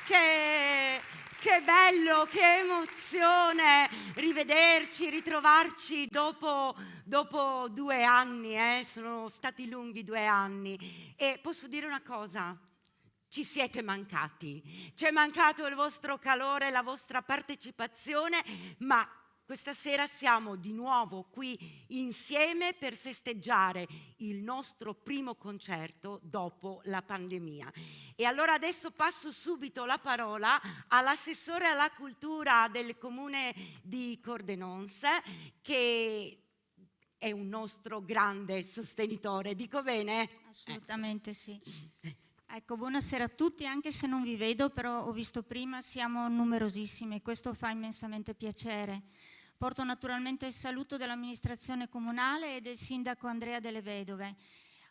Che bello, che emozione rivederci, ritrovarci dopo 2 anni, sono stati lunghi 2 anni. E posso dire una cosa? Ci siete mancati, ci è mancato il vostro calore, la vostra partecipazione, ma questa sera siamo di nuovo qui insieme per festeggiare il nostro primo concerto dopo la pandemia. E allora adesso passo subito la parola all'assessore alla cultura del comune di Cordenons, che è un nostro grande sostenitore. Dico bene? Assolutamente sì. Ecco, buonasera a tutti, anche se non vi vedo, però ho visto prima, siamo numerosissimi e questo fa immensamente piacere. Porto naturalmente il saluto dell'amministrazione comunale e del sindaco Andrea Delle Vedove.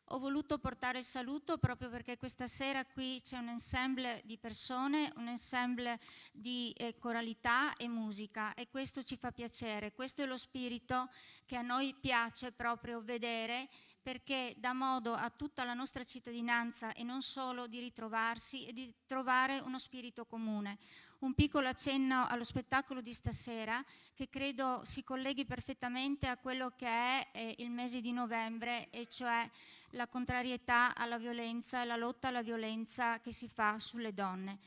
Ho voluto portare il saluto proprio perché questa sera qui c'è un ensemble di persone, un ensemble di coralità e musica e questo ci fa piacere. Questo è lo spirito che a noi piace proprio vedere, perché dà modo a tutta la nostra cittadinanza e non solo di ritrovarsi e di trovare uno spirito comune. Un piccolo accenno allo spettacolo di stasera che credo si colleghi perfettamente a quello che è il mese di novembre, e cioè la contrarietà alla violenza e la lotta alla violenza che si fa sulle donne.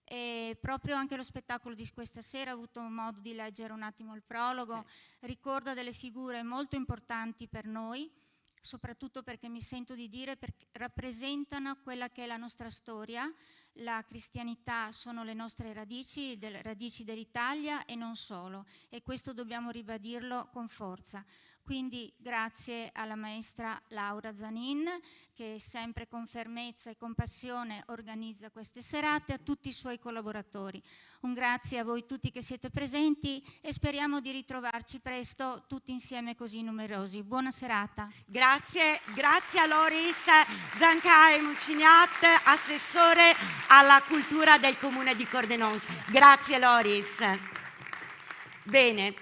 E proprio anche lo spettacolo di questa sera, ho avuto modo di leggere un attimo il prologo, ricorda delle figure molto importanti per noi, soprattutto perché mi sento di dire perché rappresentano quella che è la nostra storia. La cristianità sono le nostre radici dell'Italia e non solo, e questo dobbiamo ribadirlo con forza. Quindi grazie alla maestra Laura Zanin, che sempre con fermezza e con passione organizza queste serate, a tutti i suoi collaboratori. Un grazie a voi tutti che siete presenti e speriamo di ritrovarci presto tutti insieme così numerosi. Buona serata. Grazie a Loris Zancai Muciniat, assessore alla cultura del comune di Cordenons. Grazie Loris. Bene.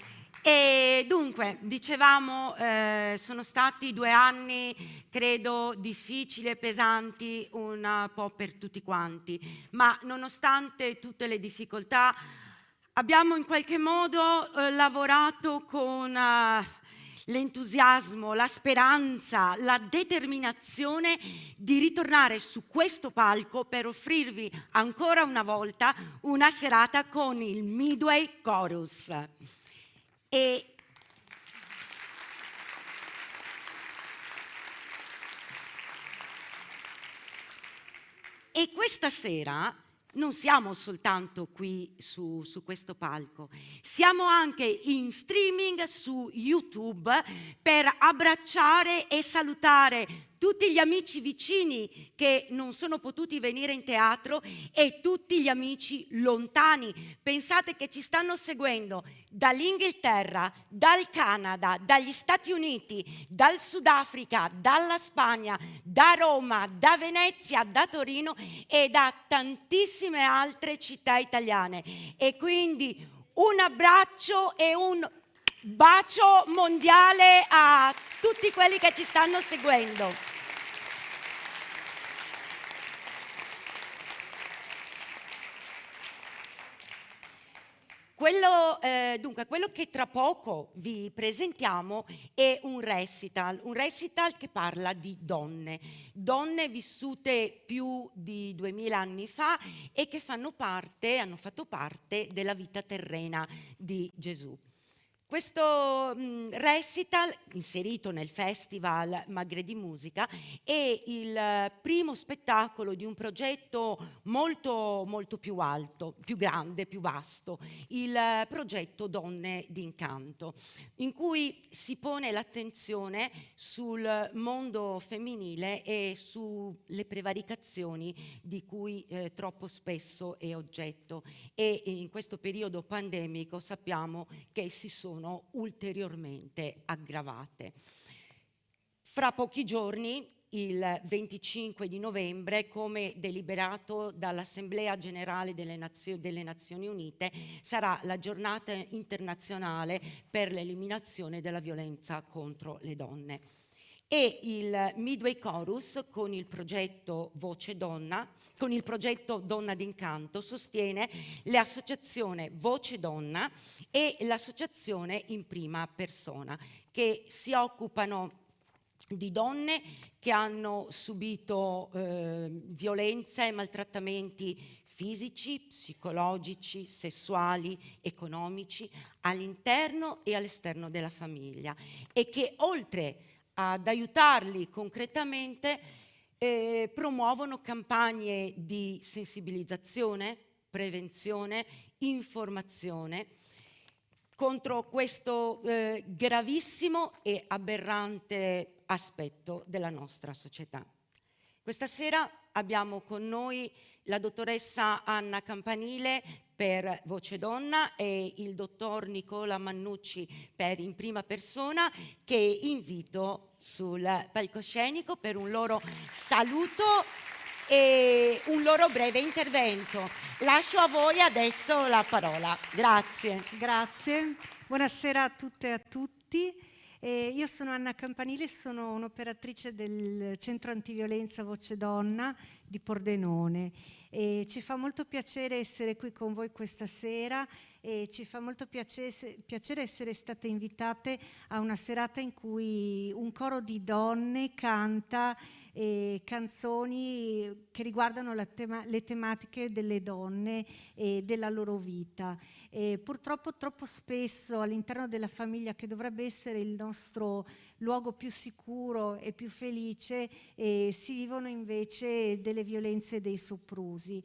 E dunque, dicevamo, sono stati 2 anni, credo, difficili e pesanti un po' per tutti quanti, ma nonostante tutte le difficoltà abbiamo in qualche modo lavorato con l'entusiasmo, la speranza, la determinazione di ritornare su questo palco per offrirvi ancora una volta una serata con il Midway Chorus. E questa sera non siamo soltanto qui su questo palco, siamo anche in streaming su YouTube per abbracciare e salutare tutti gli amici vicini che non sono potuti venire in teatro e tutti gli amici lontani. Pensate che ci stanno seguendo dall'Inghilterra, dal Canada, dagli Stati Uniti, dal Sudafrica, dalla Spagna, da Roma, da Venezia, da Torino e da tantissime altre città italiane. E quindi un abbraccio e un bacio mondiale a tutti quelli che ci stanno seguendo. Quello che tra poco vi presentiamo è un recital che parla di donne vissute più di 2000 anni fa e che hanno fatto parte della vita terrena di Gesù. Questo recital, inserito nel Festival Magre di Musica, è il primo spettacolo di un progetto molto, molto più alto, più grande, più vasto, il progetto Donne d'Incanto, in cui si pone l'attenzione sul mondo femminile e sulle prevaricazioni di cui troppo spesso è oggetto. E in questo periodo pandemico sappiamo che si sono ulteriormente aggravate. Fra pochi giorni, il 25 di novembre, come deliberato dall'Assemblea Generale delle Nazioni Unite, sarà la giornata internazionale per l'eliminazione della violenza contro le donne. e il Midway Chorus con il progetto Voce Donna, con il progetto Donna d'Incanto, sostiene l'associazione Voce Donna e l'associazione In Prima Persona, che si occupano di donne che hanno subito violenza e maltrattamenti fisici, psicologici, sessuali, economici all'interno e all'esterno della famiglia, e che oltre ad aiutarli concretamente promuovono campagne di sensibilizzazione, prevenzione, informazione contro questo gravissimo e aberrante aspetto della nostra società. Questa sera abbiamo con noi la dottoressa Anna Campanile per Voce Donna e il dottor Nicola Mannucci per In Prima Persona, che invito sul palcoscenico per un loro saluto e un loro breve intervento. Lascio a voi adesso la parola. Grazie. Grazie. Buonasera a tutte e a tutti. Io sono Anna Campanile, sono un'operatrice del Centro Antiviolenza Voce Donna di Pordenone. Ci fa molto piacere essere qui con voi questa sera e ci fa molto piacere essere state invitate a una serata in cui un coro di donne canta canzoni che riguardano le tematiche delle donne e della loro vita. Purtroppo troppo spesso all'interno della famiglia, che dovrebbe essere il nostro luogo più sicuro e più felice, si vivono invece delle violenze e dei soprusi.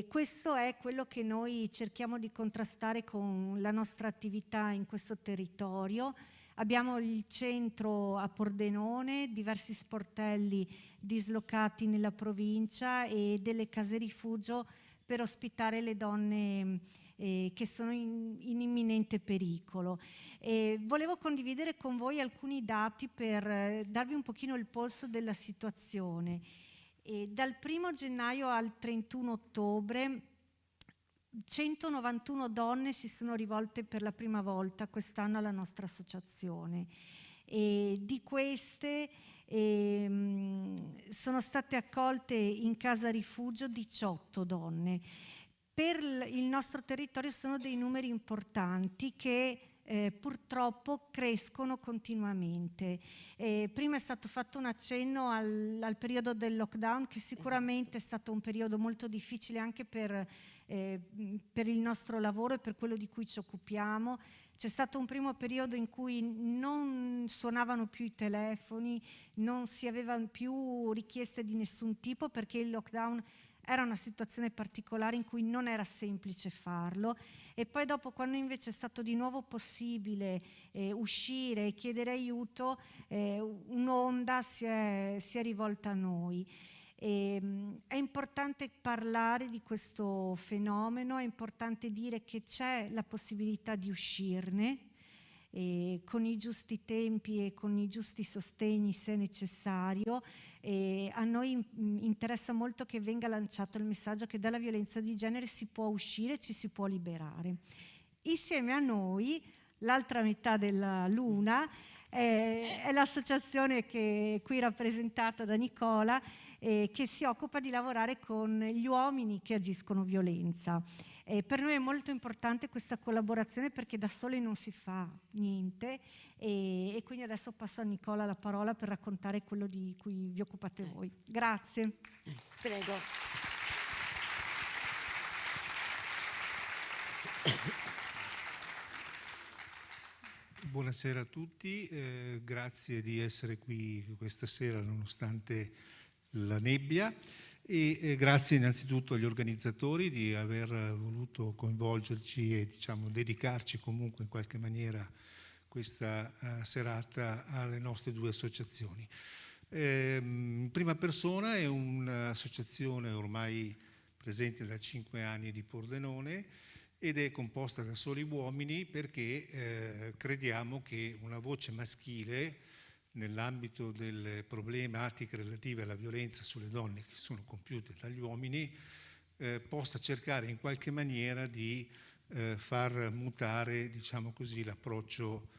Questo è quello che noi cerchiamo di contrastare con la nostra attività in questo territorio. Abbiamo il centro a Pordenone, diversi sportelli dislocati nella provincia e delle case rifugio per ospitare le donne che sono in imminente pericolo. Volevo condividere con voi alcuni dati per darvi un pochino il polso della situazione. Dal 1 gennaio al 31 ottobre 191 donne si sono rivolte per la prima volta quest'anno alla nostra associazione. Di queste sono state accolte in casa rifugio 18 donne. Per il nostro territorio sono dei numeri importanti che purtroppo crescono continuamente. Prima è stato fatto un accenno al periodo del lockdown, che sicuramente è stato un periodo molto difficile anche per il nostro lavoro e per quello di cui ci occupiamo. C'è stato un primo periodo in cui non suonavano più i telefoni, non si avevano più richieste di nessun tipo, perché il lockdown era una situazione particolare in cui non era semplice farlo. E poi dopo, quando invece è stato di nuovo possibile uscire e chiedere aiuto, un'onda si è rivolta a noi. È importante parlare di questo fenomeno, è importante dire che c'è la possibilità di uscirne con i giusti tempi e con i giusti sostegni, se necessario. A noi interessa molto che venga lanciato il messaggio che dalla violenza di genere si può uscire, ci si può liberare. Insieme a noi, l'altra metà della luna, è l'associazione che è qui rappresentata da Nicola, che si occupa di lavorare con gli uomini che agiscono violenza. Per noi è molto importante questa collaborazione, perché da sole non si fa niente, e quindi adesso passo a Nicola la parola per raccontare quello di cui vi occupate voi. Grazie. Prego. Buonasera a tutti, grazie di essere qui questa sera nonostante la nebbia, e grazie innanzitutto agli organizzatori di aver voluto coinvolgerci e dedicarci comunque in qualche maniera questa serata alle nostre due associazioni. In Prima Persona è un'associazione ormai presente da 5 anni di Pordenone ed è composta da soli uomini, perché crediamo che una voce maschile nell'ambito delle problematiche relative alla violenza sulle donne che sono compiute dagli uomini possa cercare in qualche maniera di far mutare, l'approccio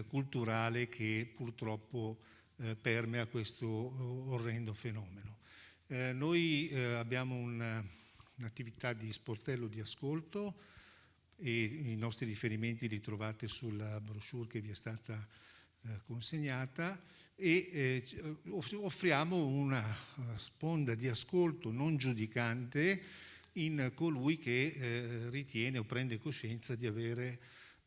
culturale che purtroppo permea questo orrendo fenomeno. Noi abbiamo un'attività di sportello di ascolto e i nostri riferimenti li trovate sulla brochure che vi è stata consegnata, e offriamo una sponda di ascolto non giudicante in colui che ritiene o prende coscienza di avere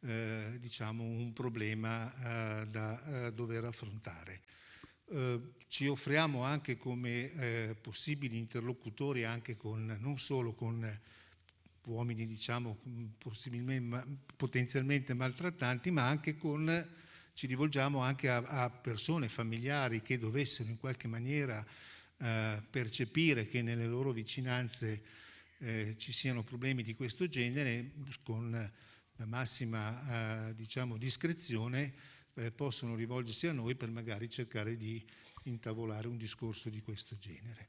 un problema da dover affrontare. Ci offriamo anche come possibili interlocutori anche non solo con uomini potenzialmente maltrattanti, ma anche ci rivolgiamo anche a persone familiari che dovessero in qualche maniera percepire che nelle loro vicinanze ci siano problemi di questo genere. Con la massima discrezione possono rivolgersi a noi per magari cercare di intavolare un discorso di questo genere.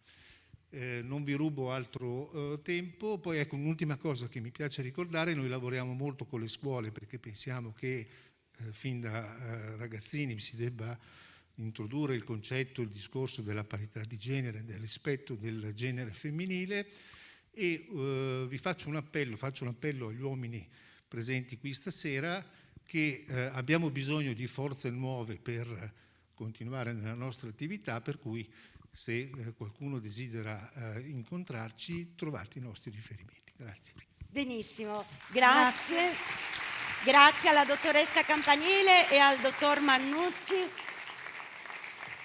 Non vi rubo altro tempo. Poi ecco, un'ultima cosa che mi piace ricordare: noi lavoriamo molto con le scuole perché pensiamo che fin da ragazzini si debba introdurre il concetto, il discorso della parità di genere, del rispetto del genere femminile, e vi faccio un appello agli uomini presenti qui stasera, che abbiamo bisogno di forze nuove per continuare nella nostra attività, per cui se qualcuno desidera incontrarci, trovate i nostri riferimenti. Grazie. Benissimo, grazie. Grazie alla dottoressa Campanile e al dottor Mannucci.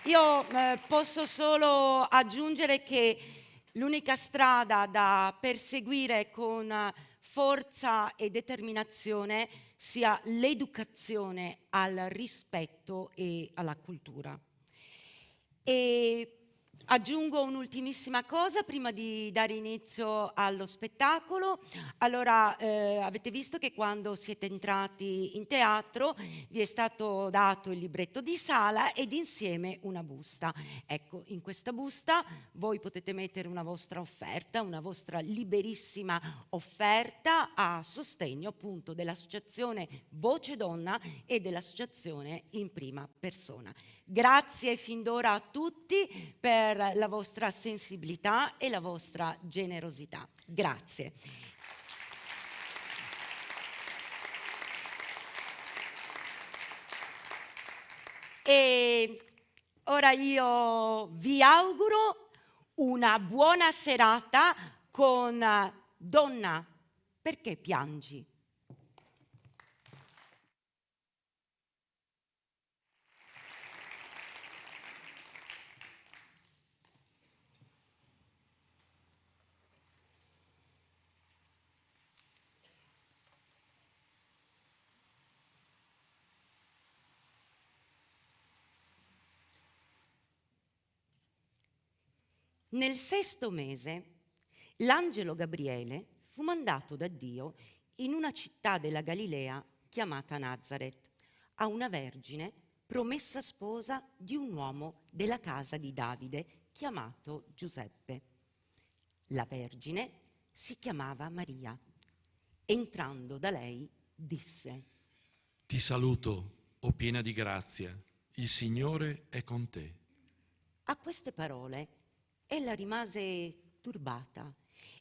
Io posso solo aggiungere che l'unica strada da perseguire con forza e determinazione sia l'educazione al rispetto e alla cultura. E aggiungo un'ultimissima cosa prima di dare inizio allo spettacolo. Allora, avete visto che quando siete entrati in teatro vi è stato dato il libretto di sala ed insieme una busta. Ecco, in questa busta voi potete mettere una vostra offerta, una vostra liberissima offerta a sostegno appunto dell'associazione Voce Donna e dell'associazione In Prima Persona. Grazie fin d'ora a tutti per la vostra sensibilità e la vostra generosità. Grazie. E ora io vi auguro una buona serata con Donna, perché piangi? Nel 6° mese, l'angelo Gabriele fu mandato da Dio in una città della Galilea chiamata Nazaret, a una vergine promessa sposa di un uomo della casa di Davide chiamato Giuseppe. La vergine si chiamava Maria. Entrando da lei, disse: Ti saluto, o piena di grazia, il Signore è con te. A queste parole ella rimase turbata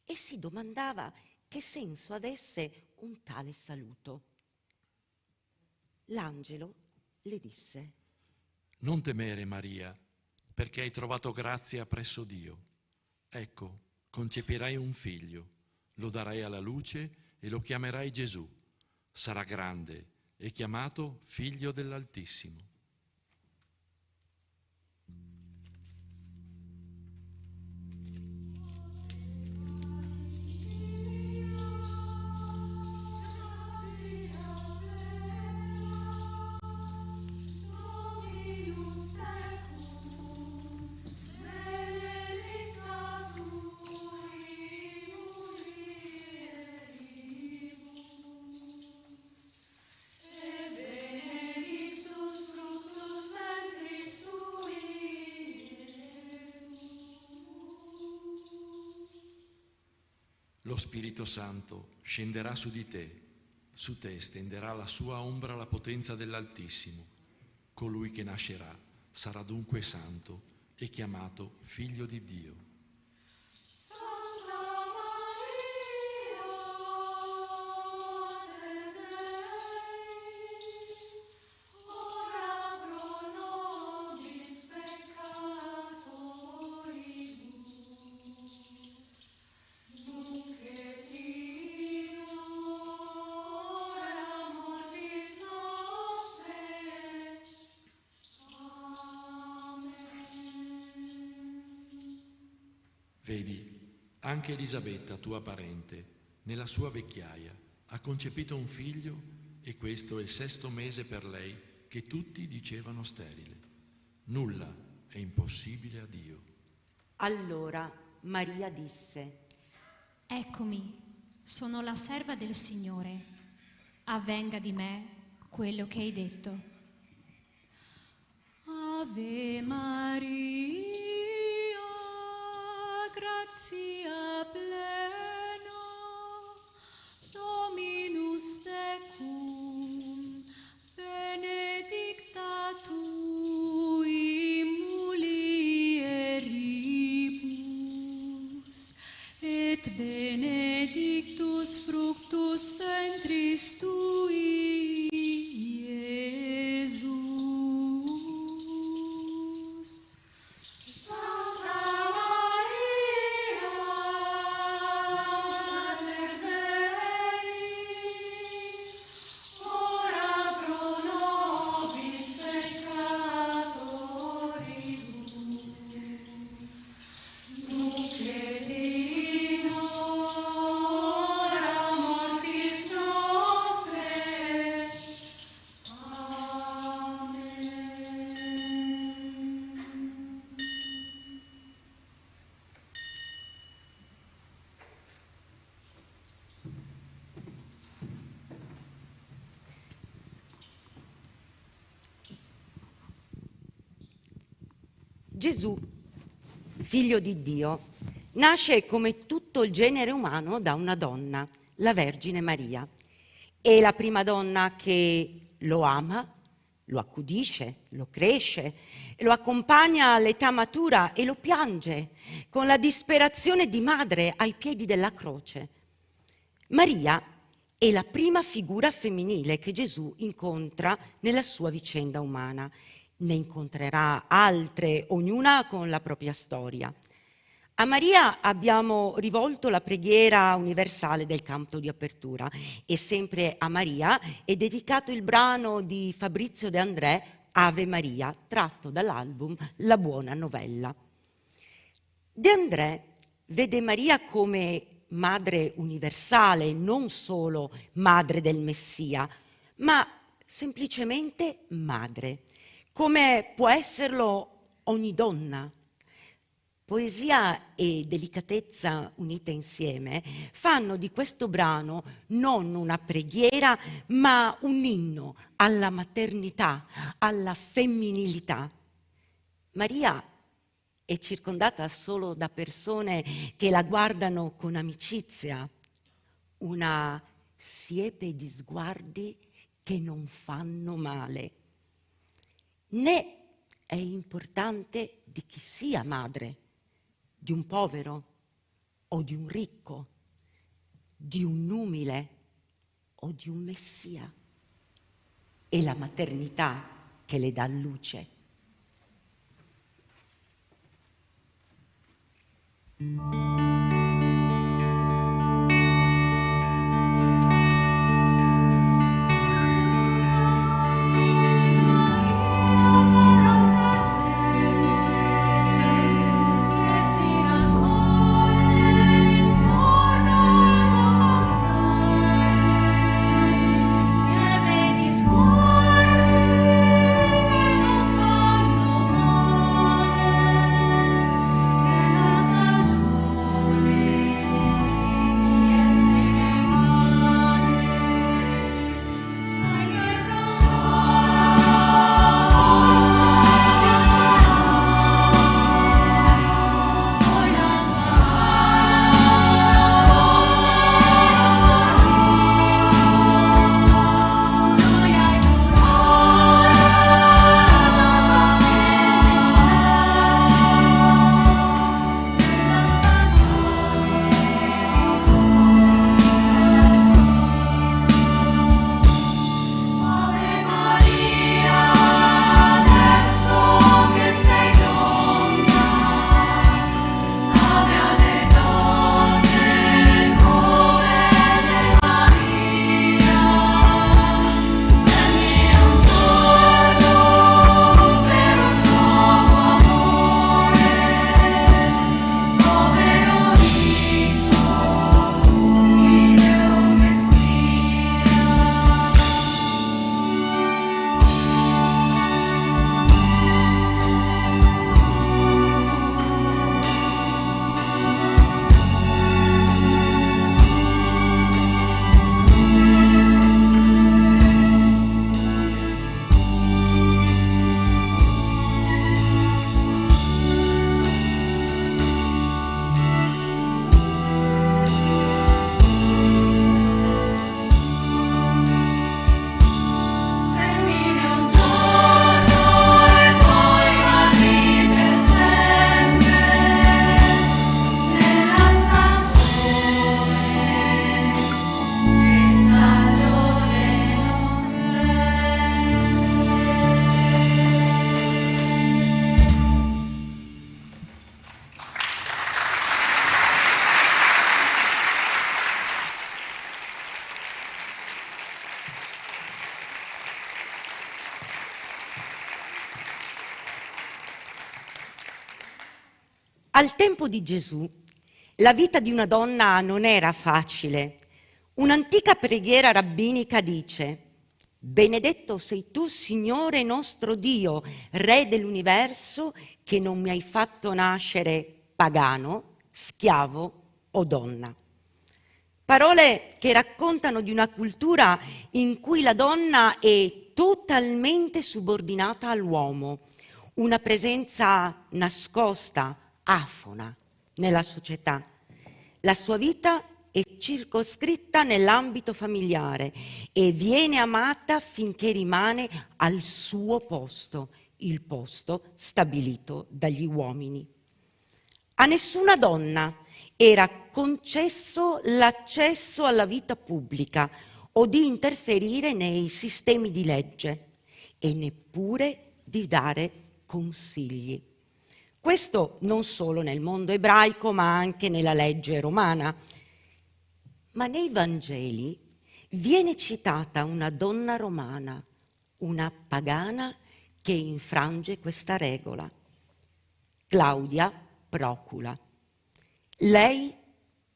e si domandava che senso avesse un tale saluto. L'angelo le disse: Non temere, Maria, perché hai trovato grazia presso Dio. Ecco, concepirai un figlio, lo darai alla luce e lo chiamerai Gesù. Sarà grande e chiamato Figlio dell'Altissimo. Lo Spirito Santo scenderà su di te, su te stenderà la sua ombra la potenza dell'Altissimo. Colui che nascerà sarà dunque santo e chiamato figlio di Dio. Vedi, anche Elisabetta, tua parente, nella sua vecchiaia, ha concepito un figlio e questo è il 6° mese per lei che tutti dicevano sterile. Nulla è impossibile a Dio. Allora Maria disse: Eccomi, sono la serva del Signore. Avvenga di me quello che hai detto. Ave Maria, gratia plena, Dominus tecum, benedicta tu in mulieribus, et benedictus fructus ventris tui, Iesus. Gesù, figlio di Dio, nasce come tutto il genere umano da una donna, la Vergine Maria. È la prima donna che lo ama, lo accudisce, lo cresce, lo accompagna all'età matura e lo piange con la disperazione di madre ai piedi della croce. Maria è la prima figura femminile che Gesù incontra nella sua vicenda umana. Ne incontrerà altre, ognuna con la propria storia. A Maria abbiamo rivolto la preghiera universale del canto di apertura e sempre a Maria è dedicato il brano di Fabrizio De André, Ave Maria, tratto dall'album La Buona Novella. De André vede Maria come madre universale, non solo madre del Messia, ma semplicemente madre, come può esserlo ogni donna. Poesia e delicatezza unite insieme fanno di questo brano non una preghiera, ma un inno alla maternità, alla femminilità. Maria è circondata solo da persone che la guardano con amicizia, una siepe di sguardi che non fanno male. Né è importante di chi sia madre, di un povero o di un ricco, di un umile o di un messia. È la maternità che le dà luce. Che la stagione Al tempo di Gesù, la vita di una donna non era facile. Un'antica preghiera rabbinica dice: benedetto sei tu, Signore nostro Dio, Re dell'universo, che non mi hai fatto nascere pagano, schiavo o donna. Parole che raccontano di una cultura in cui la donna è totalmente subordinata all'uomo, una presenza nascosta, afona nella società. La sua vita è circoscritta nell'ambito familiare e viene amata finché rimane al suo posto, il posto stabilito dagli uomini. A nessuna donna era concesso l'accesso alla vita pubblica o di interferire nei sistemi di legge e neppure di dare consigli. Questo non solo nel mondo ebraico, ma anche nella legge romana. Ma nei Vangeli viene citata una donna romana, una pagana che infrange questa regola. Claudia Procula. Lei,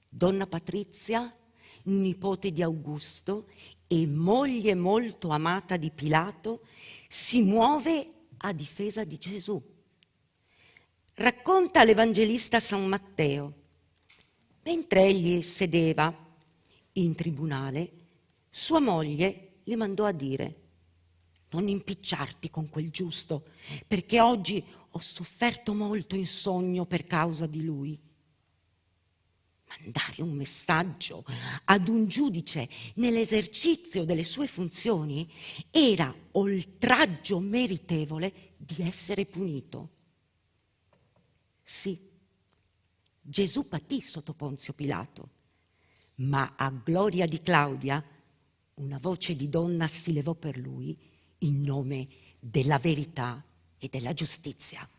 donna Patrizia, nipote di Augusto e moglie molto amata di Pilato, si muove a difesa di Gesù. Racconta l'Evangelista San Matteo: mentre egli sedeva in tribunale, sua moglie gli mandò a dire: non impicciarti con quel giusto, perché oggi ho sofferto molto in sogno per causa di lui. Mandare un messaggio ad un giudice nell'esercizio delle sue funzioni era oltraggio meritevole di essere punito. Sì, Gesù patì sotto Ponzio Pilato, ma a gloria di Claudia una voce di donna si levò per lui in nome della verità e della giustizia.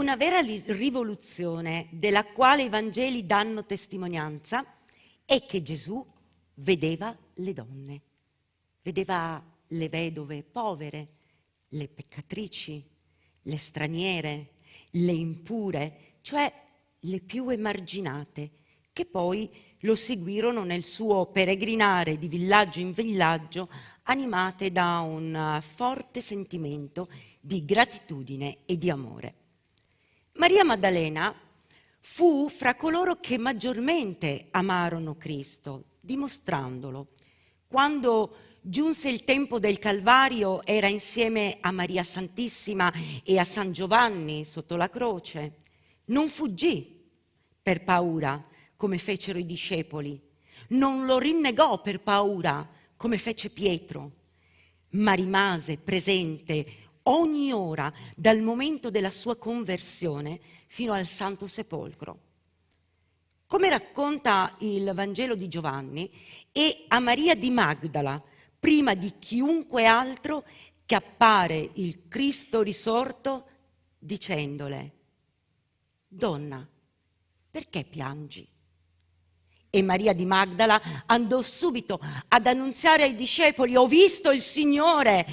Una vera rivoluzione della quale i Vangeli danno testimonianza è che Gesù vedeva le donne, vedeva le vedove povere, le peccatrici, le straniere, le impure, cioè le più emarginate, che poi lo seguirono nel suo peregrinare di villaggio in villaggio, animate da un forte sentimento di gratitudine e di amore. Maria Maddalena fu fra coloro che maggiormente amarono Cristo, dimostrandolo. Quando giunse il tempo del Calvario era insieme a Maria Santissima e a San Giovanni sotto la croce. Non fuggì per paura, come fecero i discepoli. Non lo rinnegò per paura, come fece Pietro, ma rimase presente ogni ora dal momento della sua conversione fino al Santo Sepolcro. Come racconta il Vangelo di Giovanni, è a Maria di Magdala, prima di chiunque altro, che appare il Cristo risorto dicendole: «Donna, perché piangi?» E Maria di Magdala andò subito ad annunziare ai discepoli: «Ho visto il Signore!»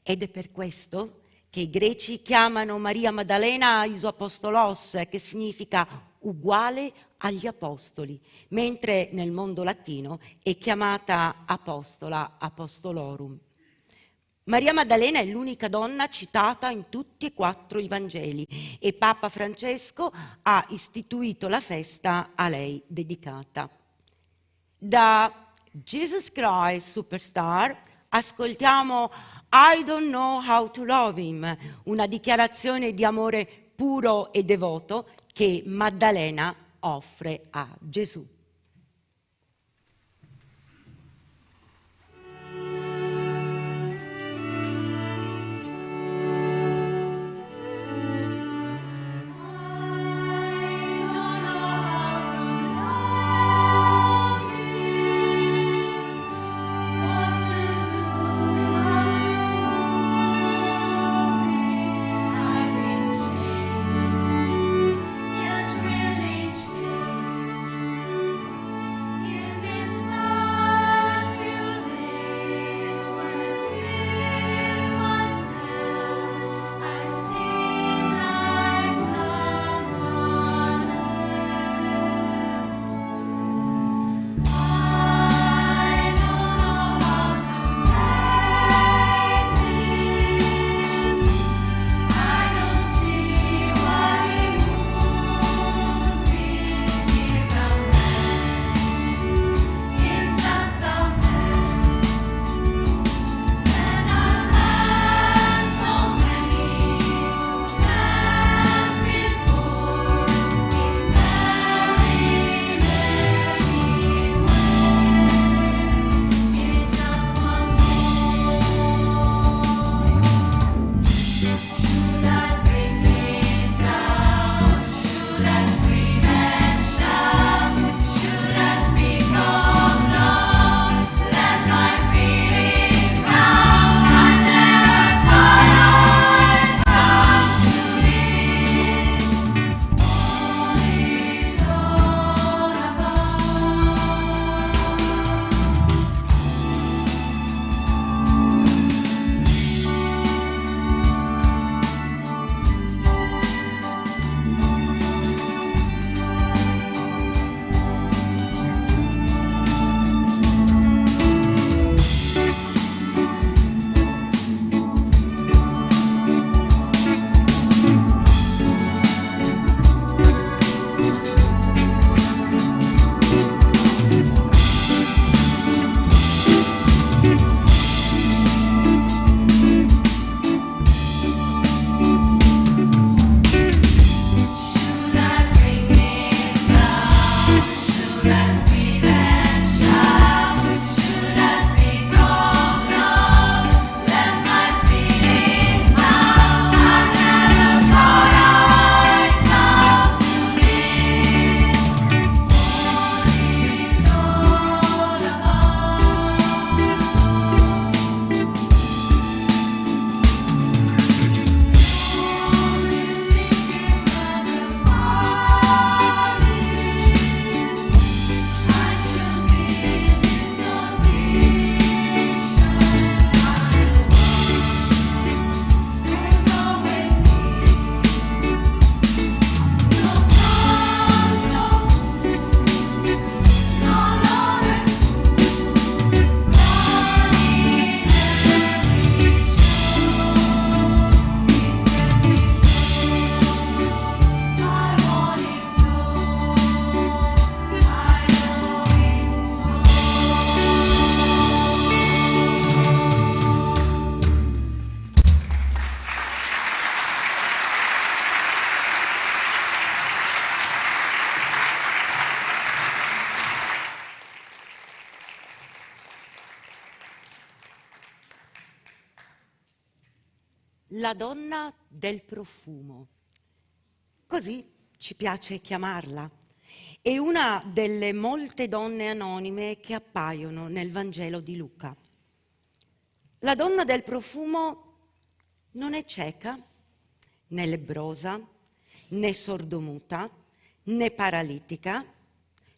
Ed è per questo che i greci chiamano Maria Maddalena Isoapostolos, che significa uguale agli apostoli, mentre nel mondo latino è chiamata apostola, apostolorum. Maria Maddalena è l'unica donna citata in tutti e 4 i Vangeli e Papa Francesco ha istituito la festa a lei dedicata. Da Jesus Christ Superstar ascoltiamo I Don't Know How to Love Him, una dichiarazione di amore puro e devoto che Maddalena offre a Gesù. la donna del profumo. Così ci piace chiamarla. È una delle molte donne anonime che appaiono nel Vangelo di Luca. La donna del profumo non è cieca, né lebbrosa, né sordomuta, né paralitica,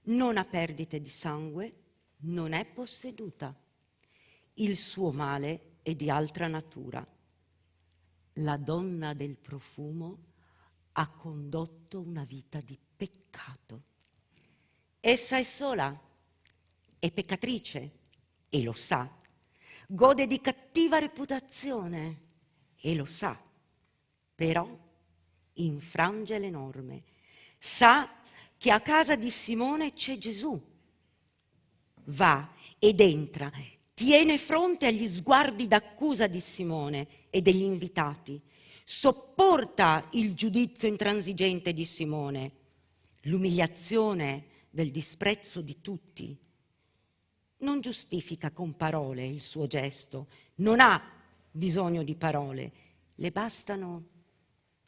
non ha perdite di sangue, non è posseduta. Il suo male è di altra natura. La donna del profumo ha condotto una vita di peccato. Essa è sola, è peccatrice e lo sa. Gode di cattiva reputazione e lo sa. Però infrange le norme. Sa che a casa di Simone c'è Gesù. Va ed entra, tiene fronte agli sguardi d'accusa di Simone e degli invitati. Sopporta il giudizio intransigente di Simone, l'umiliazione del disprezzo di tutti. Non giustifica con parole il suo gesto, non ha bisogno di parole, le bastano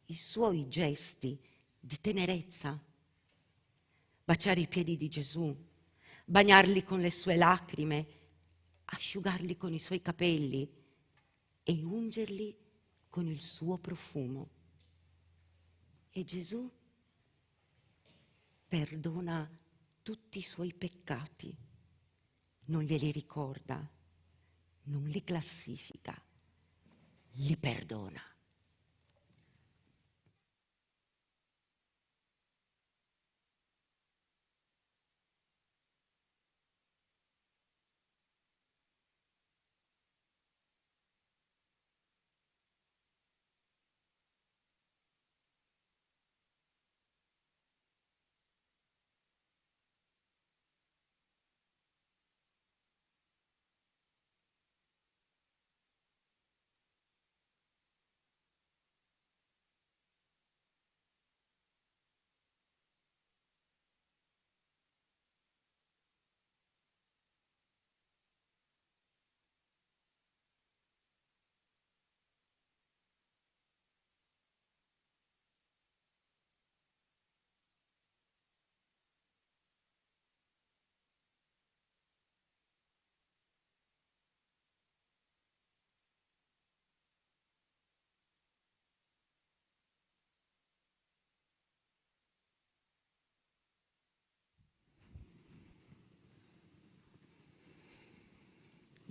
i suoi gesti di tenerezza. Baciare i piedi di Gesù, bagnarli con le sue lacrime, asciugarli con i suoi capelli e ungerli con il suo profumo. E Gesù perdona tutti i suoi peccati, non glieli ricorda, non li classifica, li perdona.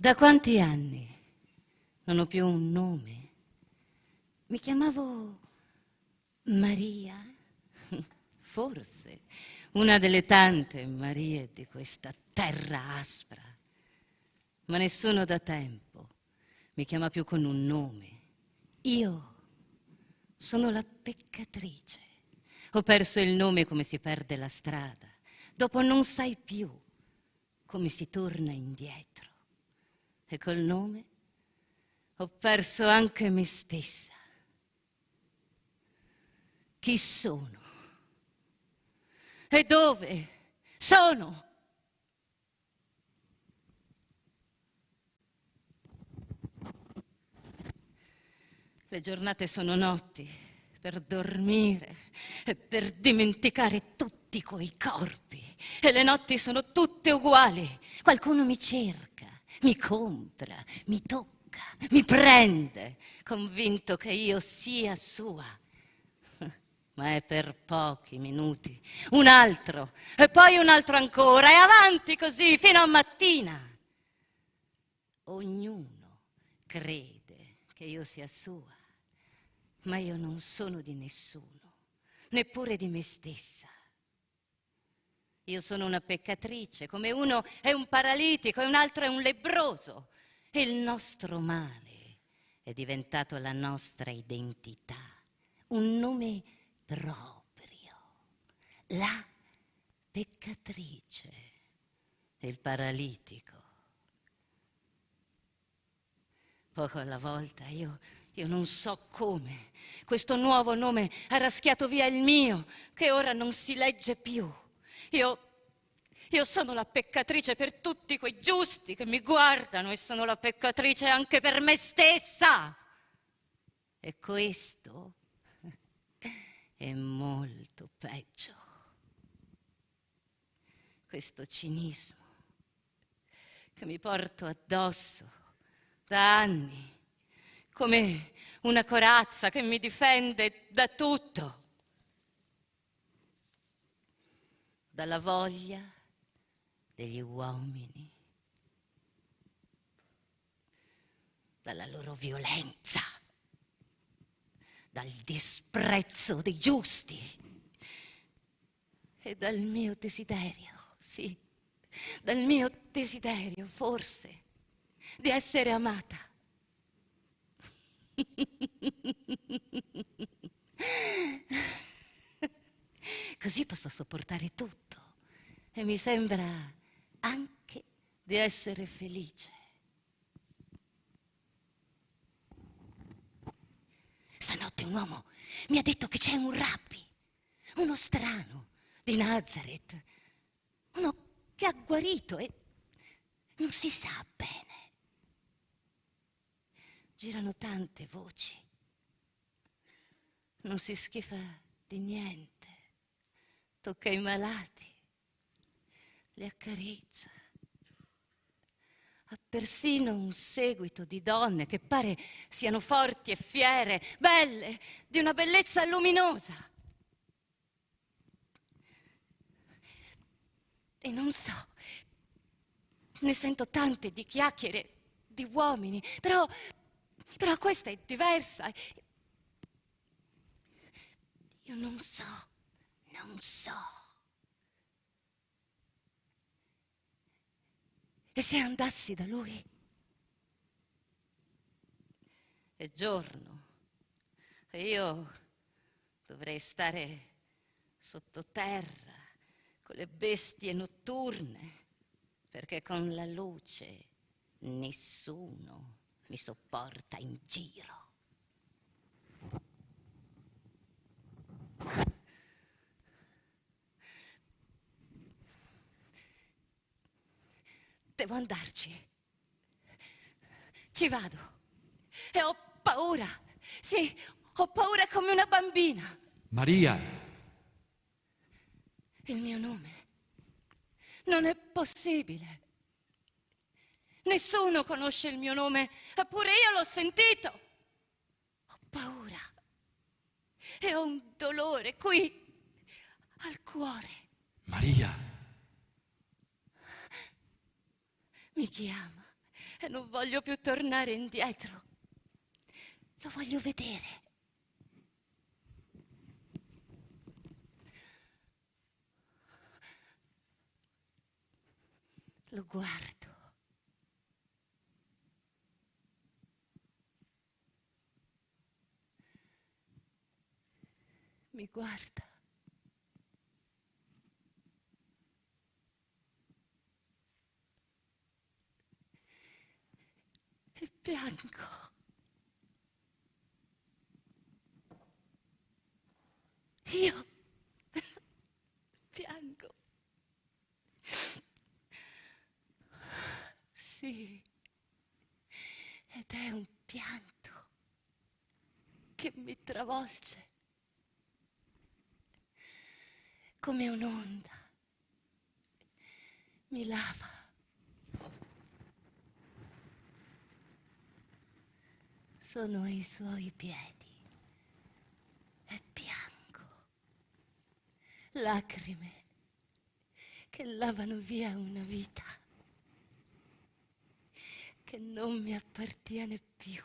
Da quanti anni non ho più un nome? Mi chiamavo Maria, forse una delle tante Marie di questa terra aspra, ma nessuno da tempo mi chiama più con un nome. Io sono la peccatrice. Ho perso il nome come si perde la strada. Dopo non sai più come si torna indietro. E col nome ho perso anche me stessa. Chi sono? E dove sono? Le giornate sono notti per dormire e per dimenticare tutti quei corpi. E le notti sono tutte uguali. Qualcuno mi cerca. Mi compra, mi tocca, mi prende, convinto che io sia sua. Ma è per pochi minuti, un altro, e poi un altro ancora, e avanti così, fino a mattina. Ognuno crede che io sia sua, ma io non sono di nessuno, neppure di me stessa. Io sono una peccatrice, come uno è un paralitico e un altro è un lebbroso. E il nostro male è diventato la nostra identità, un nome proprio. La peccatrice e il paralitico. Poco alla volta io non so come questo nuovo nome ha raschiato via il mio, che ora non si legge più. Io sono la peccatrice per tutti quei giusti che mi guardano e sono la peccatrice anche per me stessa. E questo è molto peggio. Questo cinismo che mi porto addosso da anni, come una corazza che mi difende da tutto, dalla voglia degli uomini, dalla loro violenza, dal disprezzo dei giusti e dal mio desiderio, sì, dal mio desiderio forse di essere amata. Così posso sopportare tutto e mi sembra anche di essere felice. Stanotte un uomo mi ha detto che c'è un rabbi, uno strano di Nazareth, uno che ha guarito e non si sa bene. Girano tante voci, non si schifa di niente, tocca i malati, li accarezza. Ha persino un seguito di donne che pare siano forti e fiere, belle, di una bellezza luminosa. E non so, ne sento tante di chiacchiere di uomini, però questa è diversa. Io non so. E se andassi da lui? È giorno e io dovrei stare sottoterra con le bestie notturne, perché con la luce nessuno mi sopporta in giro. Devo andarci. Ci vado. E ho paura. Sì, ho paura come una bambina. Maria! Il mio nome. Non è possibile. Nessuno conosce il mio nome, eppure io l'ho sentito. Ho paura. E ho un dolore qui, al cuore. Maria! Mi chiama e non voglio più tornare indietro. Lo voglio vedere. Lo guardo. Mi guarda. E piango. Io piango. Sì, ed è un pianto che mi travolge come un'onda. Mi lava. Sono ai suoi piedi e piango. Lacrime che lavano via una vita che non mi appartiene più.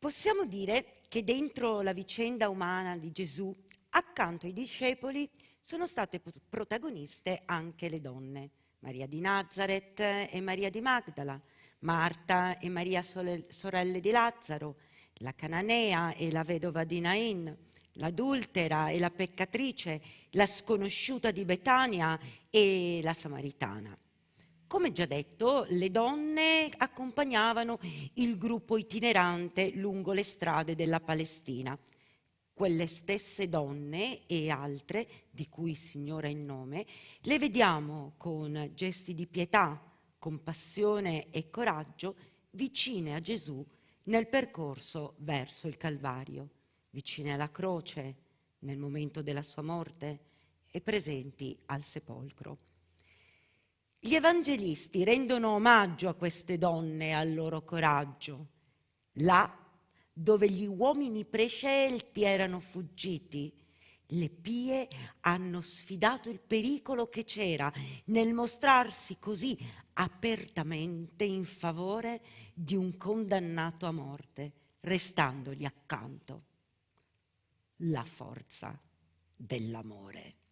Possiamo dire che dentro la vicenda umana di Gesù, accanto ai discepoli, sono state protagoniste anche le donne, Maria di Nazaret e Maria di Magdala, Marta e Maria sorelle di Lazzaro, la cananea e la vedova di Nain, l'adultera e la peccatrice, la sconosciuta di Betania e la samaritana. Come già detto, le donne accompagnavano il gruppo itinerante lungo le strade della Palestina. Quelle stesse donne e altre, di cui il Signore è il nome, le vediamo con gesti di pietà, compassione e coraggio vicine a Gesù nel percorso verso il Calvario, vicine alla croce nel momento della sua morte e presenti al sepolcro. Gli evangelisti rendono omaggio a queste donne e al loro coraggio. Là dove gli uomini prescelti erano fuggiti, le pie hanno sfidato il pericolo che c'era nel mostrarsi così apertamente in favore di un condannato a morte, restandogli accanto. La forza dell'amore.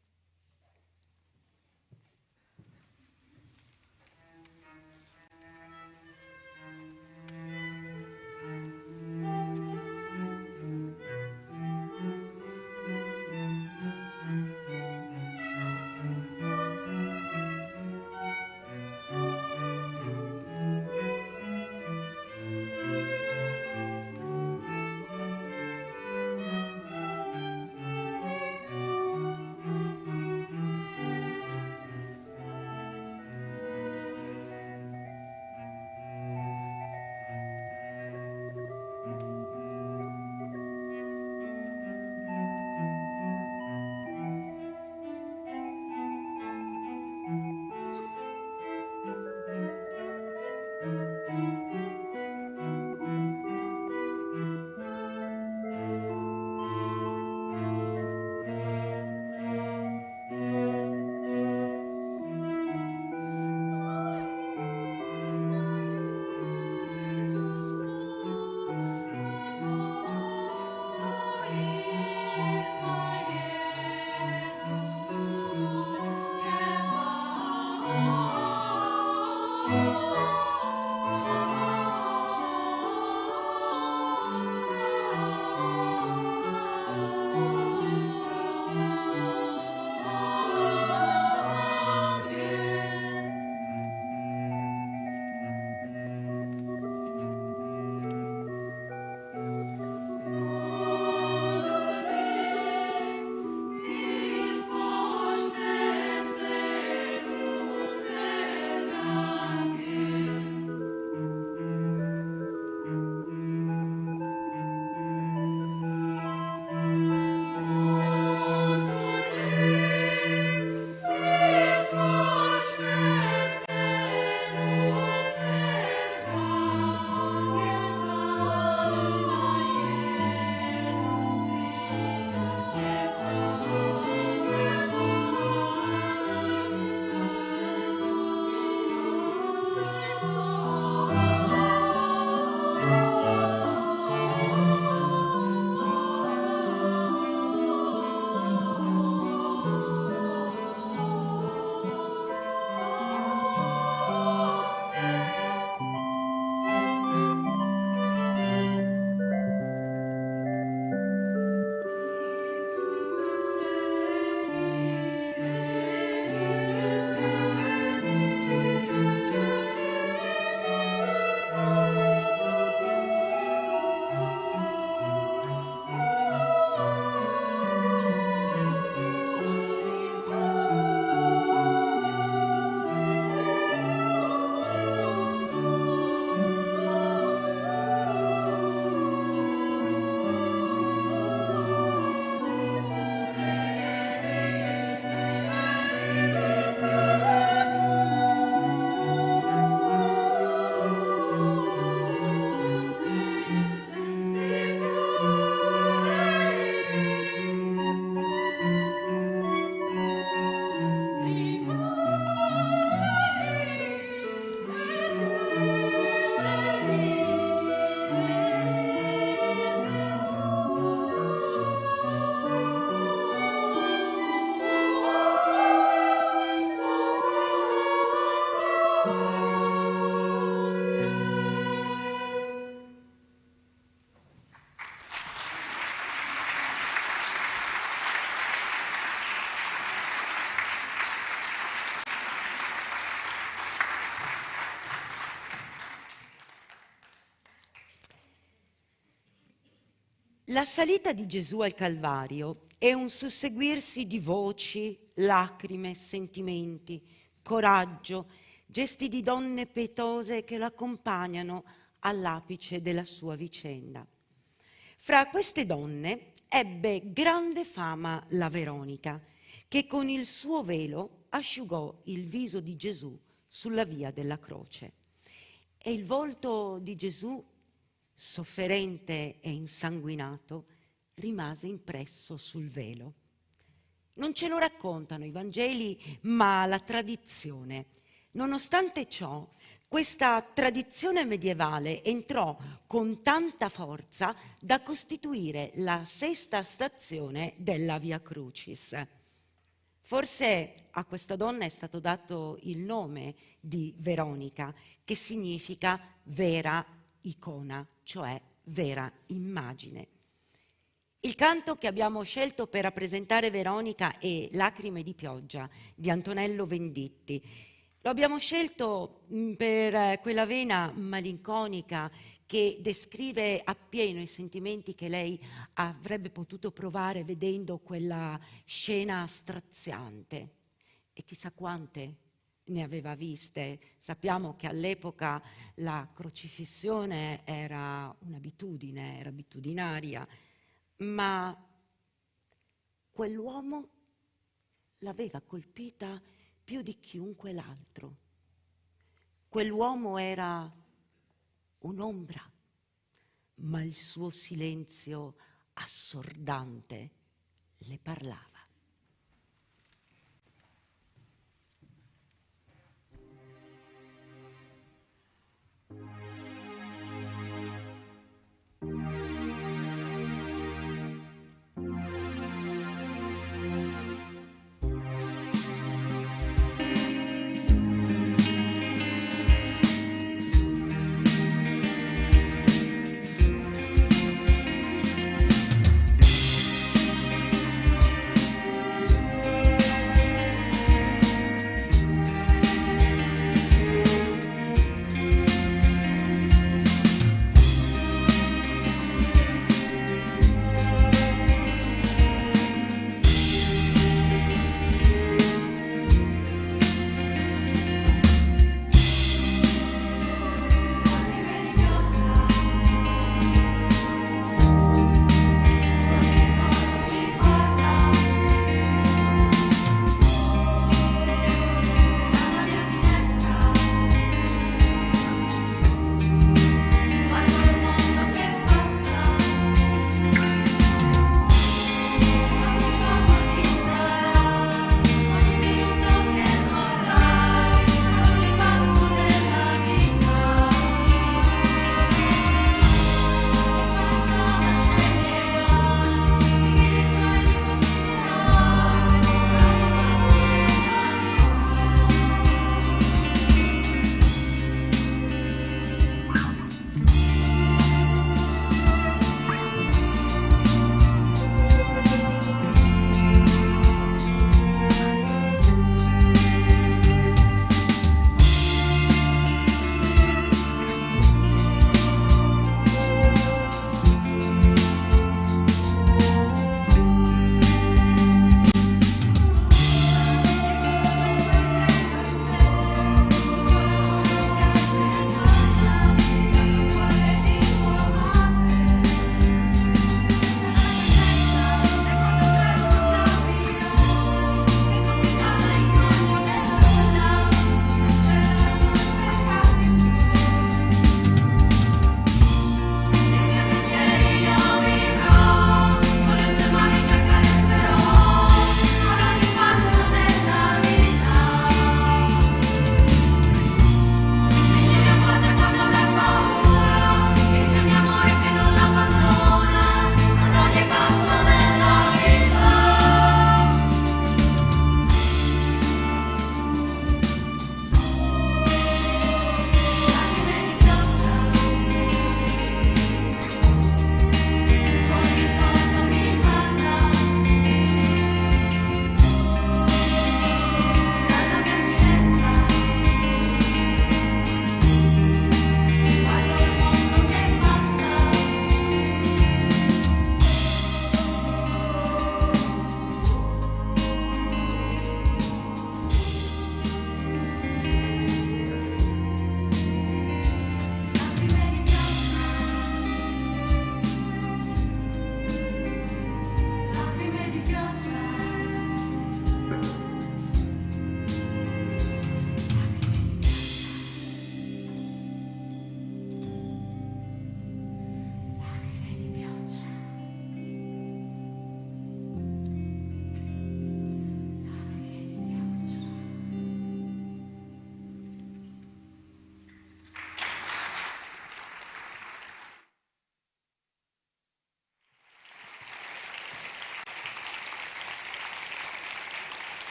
La salita di Gesù al Calvario è un susseguirsi di voci, lacrime, sentimenti, coraggio, gesti di donne pietose che lo accompagnano all'apice della sua vicenda. Fra queste donne ebbe grande fama la Veronica, che con il suo velo asciugò il viso di Gesù sulla via della croce. E il volto di Gesù, sofferente e insanguinato, rimase impresso sul velo. Non ce lo raccontano i Vangeli, ma la tradizione. Nonostante ciò, questa tradizione medievale entrò con tanta forza da costituire la sesta stazione della Via Crucis. Forse a questa donna è stato dato il nome di Veronica, che significa vera icona, cioè vera immagine. Il canto che abbiamo scelto per rappresentare Veronica è Lacrime di pioggia di Antonello Venditti. Lo abbiamo scelto per quella vena malinconica che descrive appieno i sentimenti che lei avrebbe potuto provare vedendo quella scena straziante. E chissà quante ne aveva viste. Sappiamo che all'epoca la crocifissione era un'abitudine, era abitudinaria, ma quell'uomo l'aveva colpita più di chiunque l'altro. Quell'uomo era un'ombra, ma il suo silenzio assordante le parlava.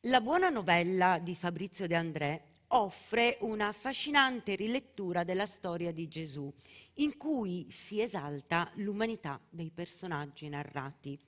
La buona novella di Fabrizio De André offre una affascinante rilettura della storia di Gesù, in cui si esalta l'umanità dei personaggi narrati.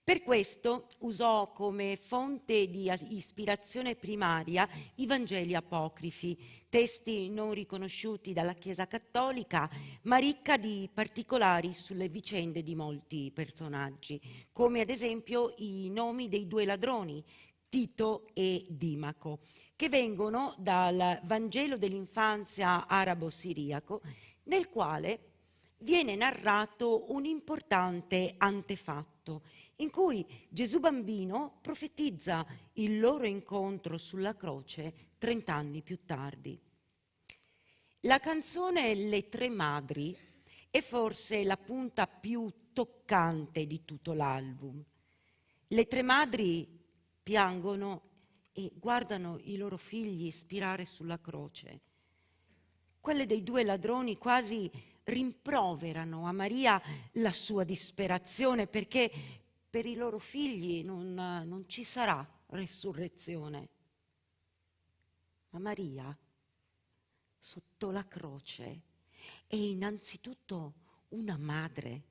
Per questo usò come fonte di ispirazione primaria i Vangeli apocrifi, testi non riconosciuti dalla Chiesa cattolica, ma ricca di particolari sulle vicende di molti personaggi, come ad esempio i nomi dei 2 ladroni, Tito e Dimaco, che vengono dal Vangelo dell'infanzia arabo-siriaco, nel quale viene narrato un importante antefatto, in cui Gesù bambino profetizza il loro incontro sulla croce 30 anni più tardi. La canzone Le 3 madri è forse la punta più toccante di tutto l'album. Le 3 madri piangono e guardano i loro figli spirare sulla croce. Quelle dei 2 ladroni quasi rimproverano a Maria la sua disperazione, perché per i loro figli non ci sarà resurrezione. Ma Maria, sotto la croce, è innanzitutto una madre,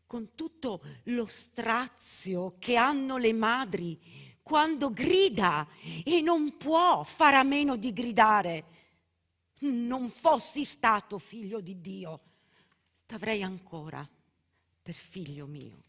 con tutto lo strazio che hanno le madri quando grida e non può fare a meno di gridare. Non fossi stato figlio di Dio, t'avrei ancora per figlio mio.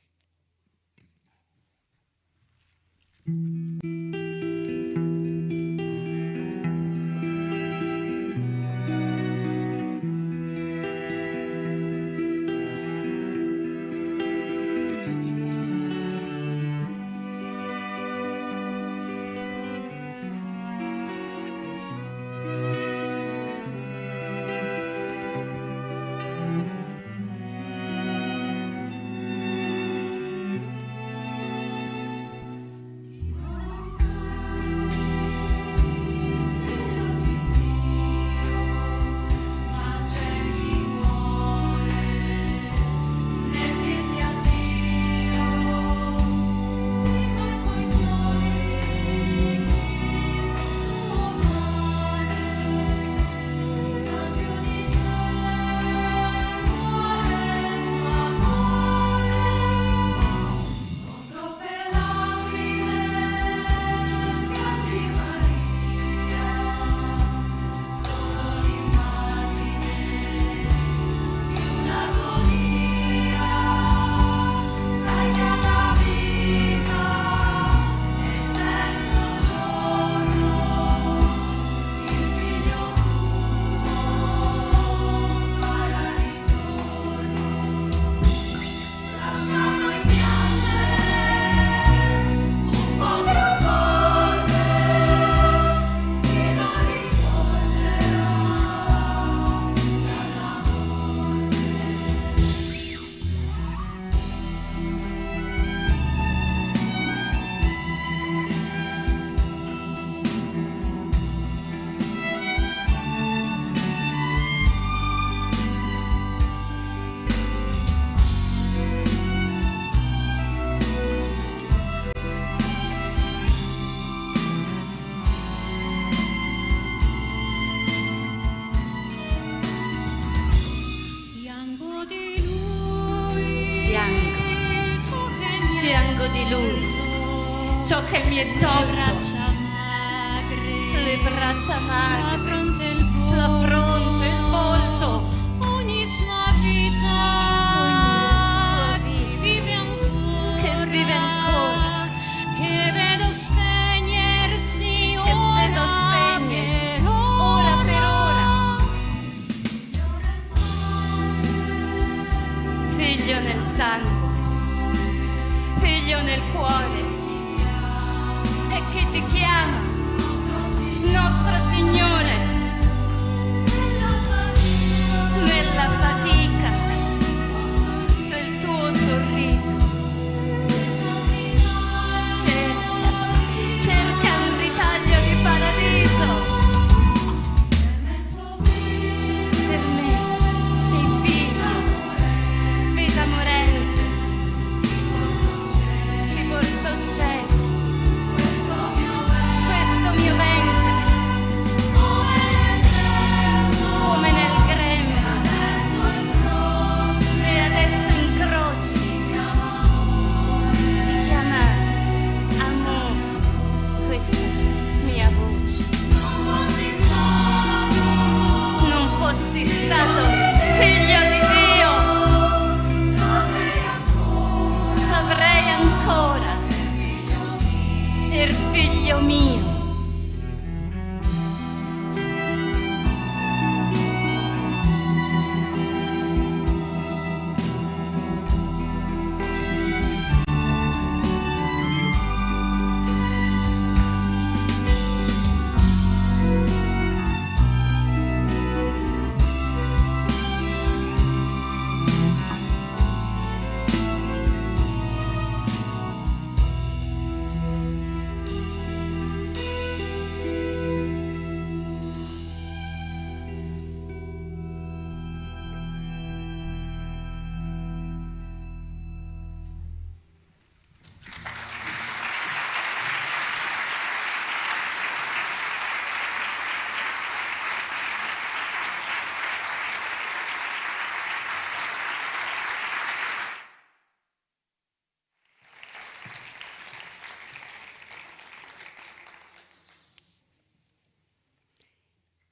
Piango di lui, ciò che mi è tolto, le braccia magre, la fronte, il volto, ogni sua vita, che vive ancora, che vedo spegnersi ora per ora. Figlio nel sangue, figlio nel cuore, e chi ti chiama, nostro Signore, nella fatica del tuo sorriso. Cerca un ritaglio di paradiso. Per me sei figlio, vita morente, ti porto cielo.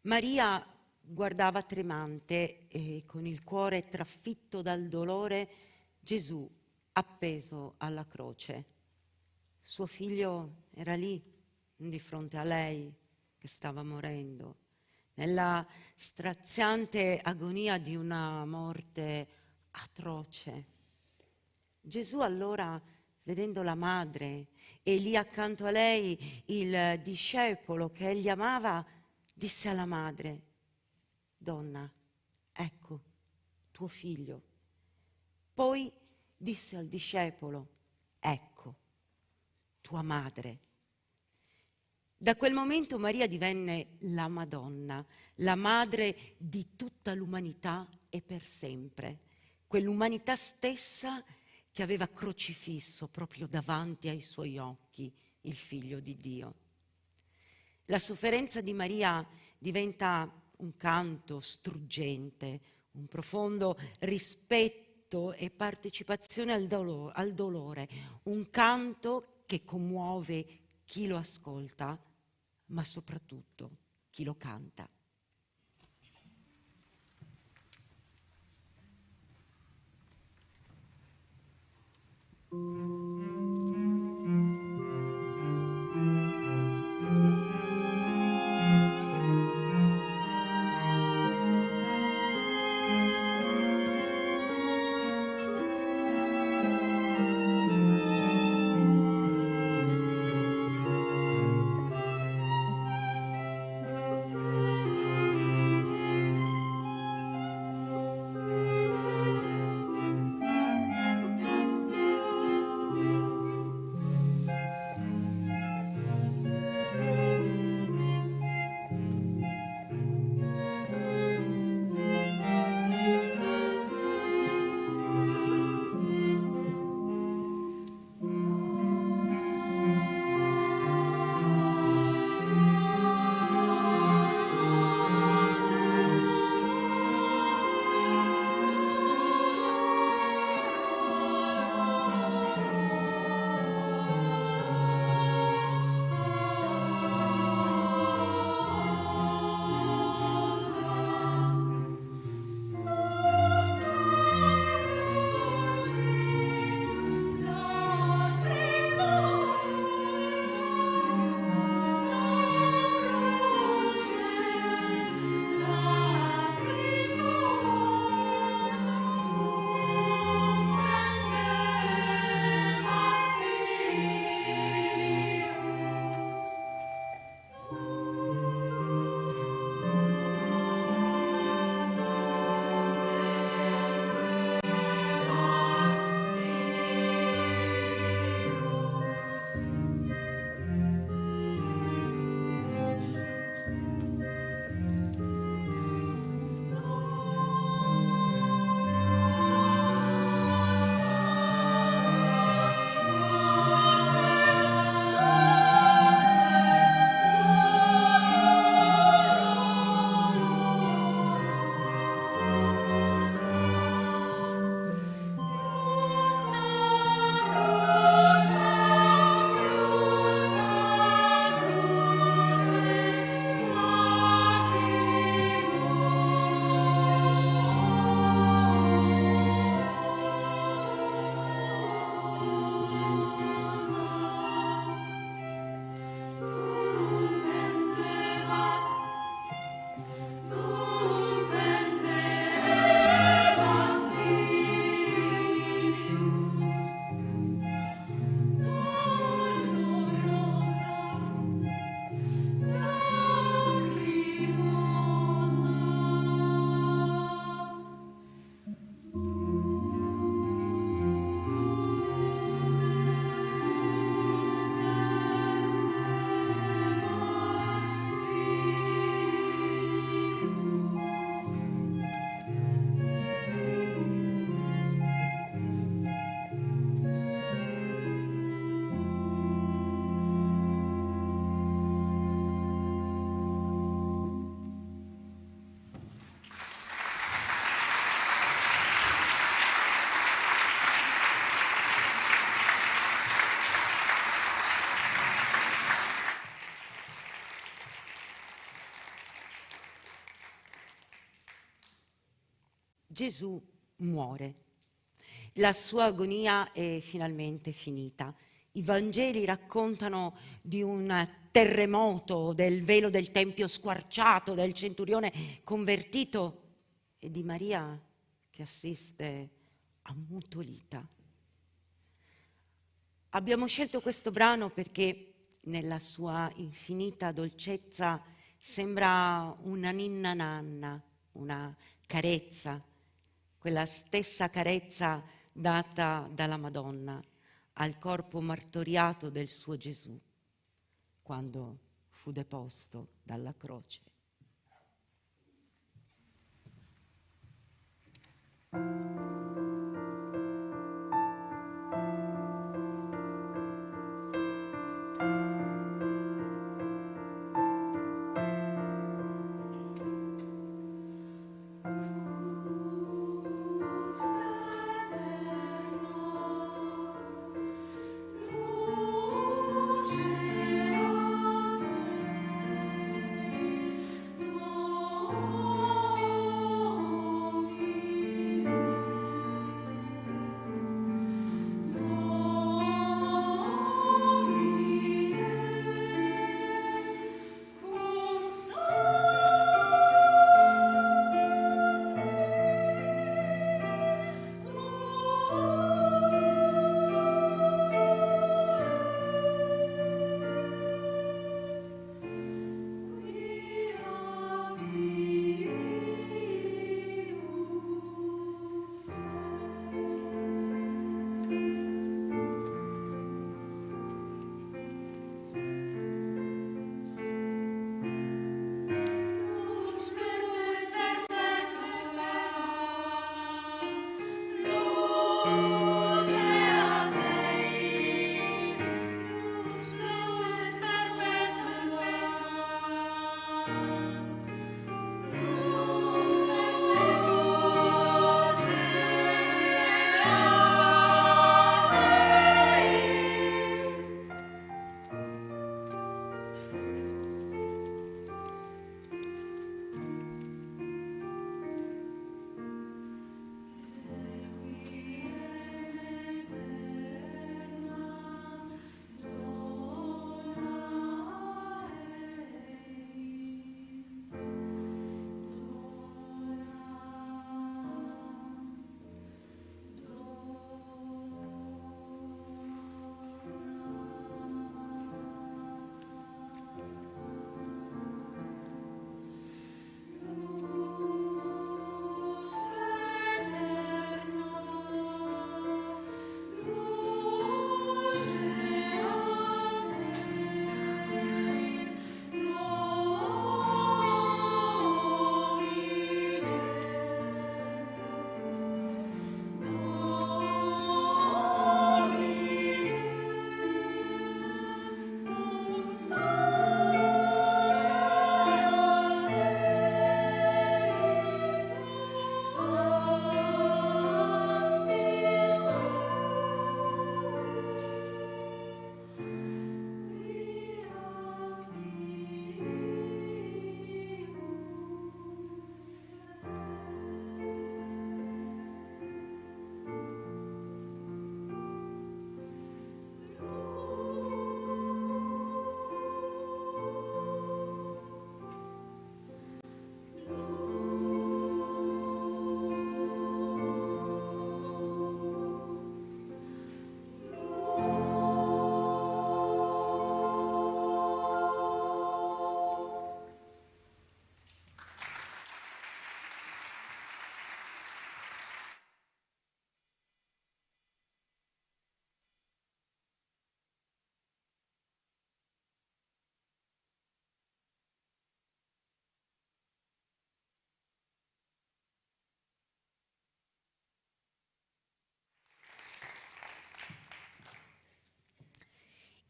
Maria guardava tremante e con il cuore trafitto dal dolore Gesù appeso alla croce. Suo figlio era lì, di fronte a lei, che stava morendo, nella straziante agonia di una morte atroce. Gesù allora, vedendo la madre e lì accanto a lei il discepolo che egli amava, disse alla madre: «Donna, ecco tuo figlio». Poi disse al discepolo: «Ecco tua madre». Da quel momento Maria divenne la Madonna, la madre di tutta l'umanità e per sempre, quell'umanità stessa che aveva crocifisso proprio davanti ai suoi occhi il Figlio di Dio. La sofferenza di Maria diventa un canto struggente, un profondo rispetto e partecipazione al dolore, un canto che commuove chi lo ascolta, ma soprattutto chi lo canta. Gesù muore. La sua agonia è finalmente finita. I Vangeli raccontano di un terremoto, del velo del Tempio squarciato, del centurione convertito e di Maria che assiste ammutolita. Abbiamo scelto questo brano perché nella sua infinita dolcezza sembra una ninna nanna, una carezza, quella stessa carezza data dalla Madonna al corpo martoriato del suo Gesù quando fu deposto dalla croce.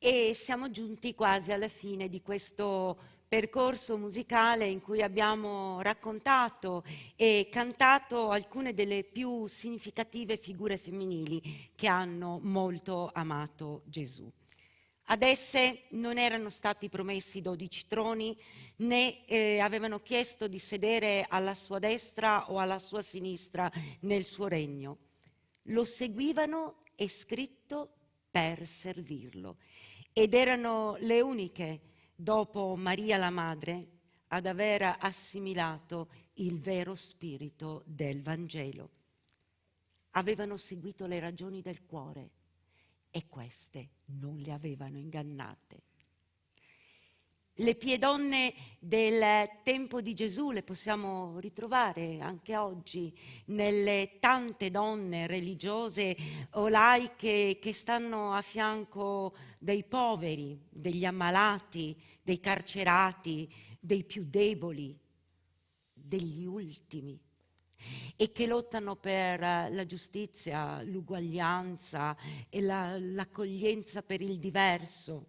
E siamo giunti quasi alla fine di questo percorso musicale in cui abbiamo raccontato e cantato alcune delle più significative figure femminili che hanno molto amato Gesù. Ad esse non erano stati promessi 12 troni, né avevano chiesto di sedere alla sua destra o alla sua sinistra nel suo regno. Lo seguivano, è scritto, per servirlo. Ed erano le uniche, dopo Maria la Madre, ad aver assimilato il vero spirito del Vangelo. Avevano seguito le ragioni del cuore e queste non le avevano ingannate. Le pie donne del tempo di Gesù le possiamo ritrovare anche oggi nelle tante donne religiose o laiche che stanno a fianco dei poveri, degli ammalati, dei carcerati, dei più deboli, degli ultimi, e che lottano per la giustizia, l'uguaglianza e l'accoglienza per il diverso.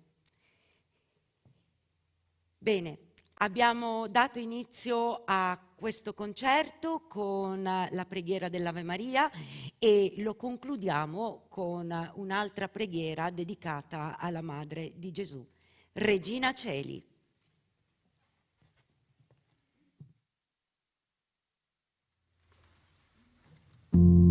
Bene, abbiamo dato inizio a questo concerto con la preghiera dell'Ave Maria e lo concludiamo con un'altra preghiera dedicata alla Madre di Gesù. Regina Celi. Regina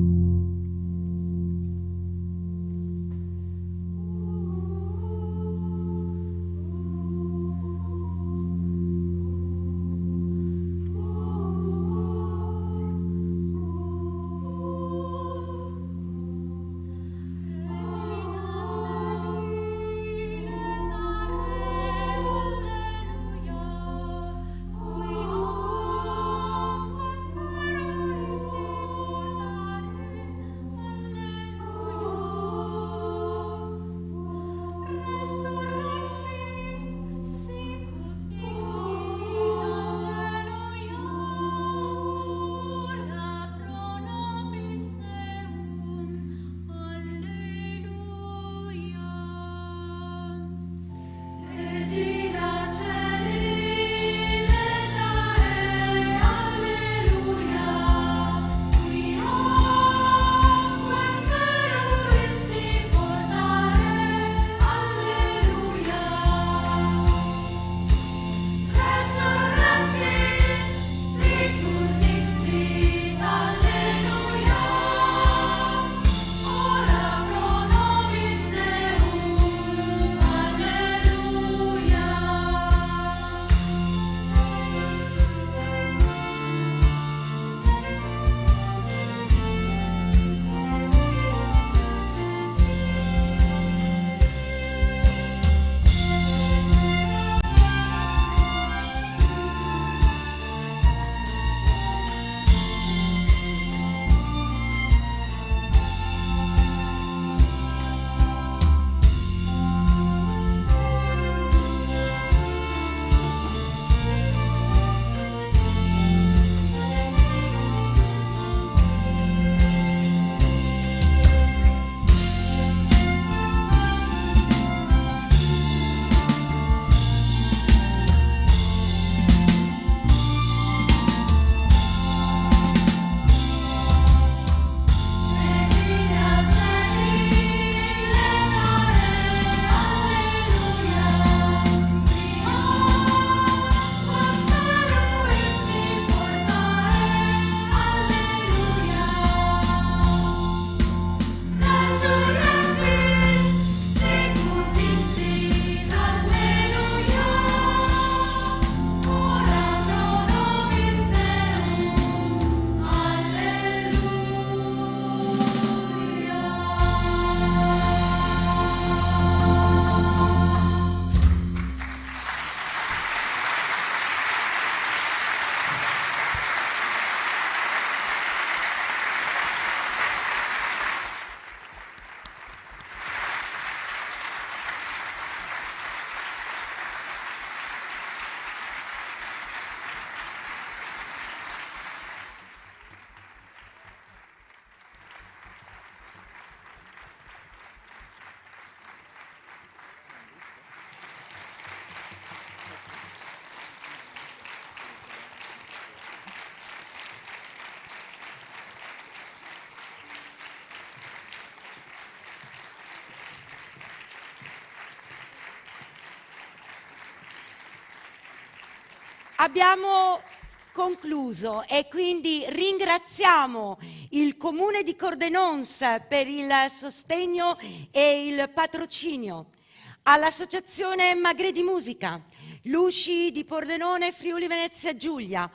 Celi, abbiamo concluso e quindi ringraziamo il Comune di Cordenons per il sostegno e il patrocinio, all'Associazione Magre di Musica, l'USCI di Pordenone Friuli Venezia Giulia,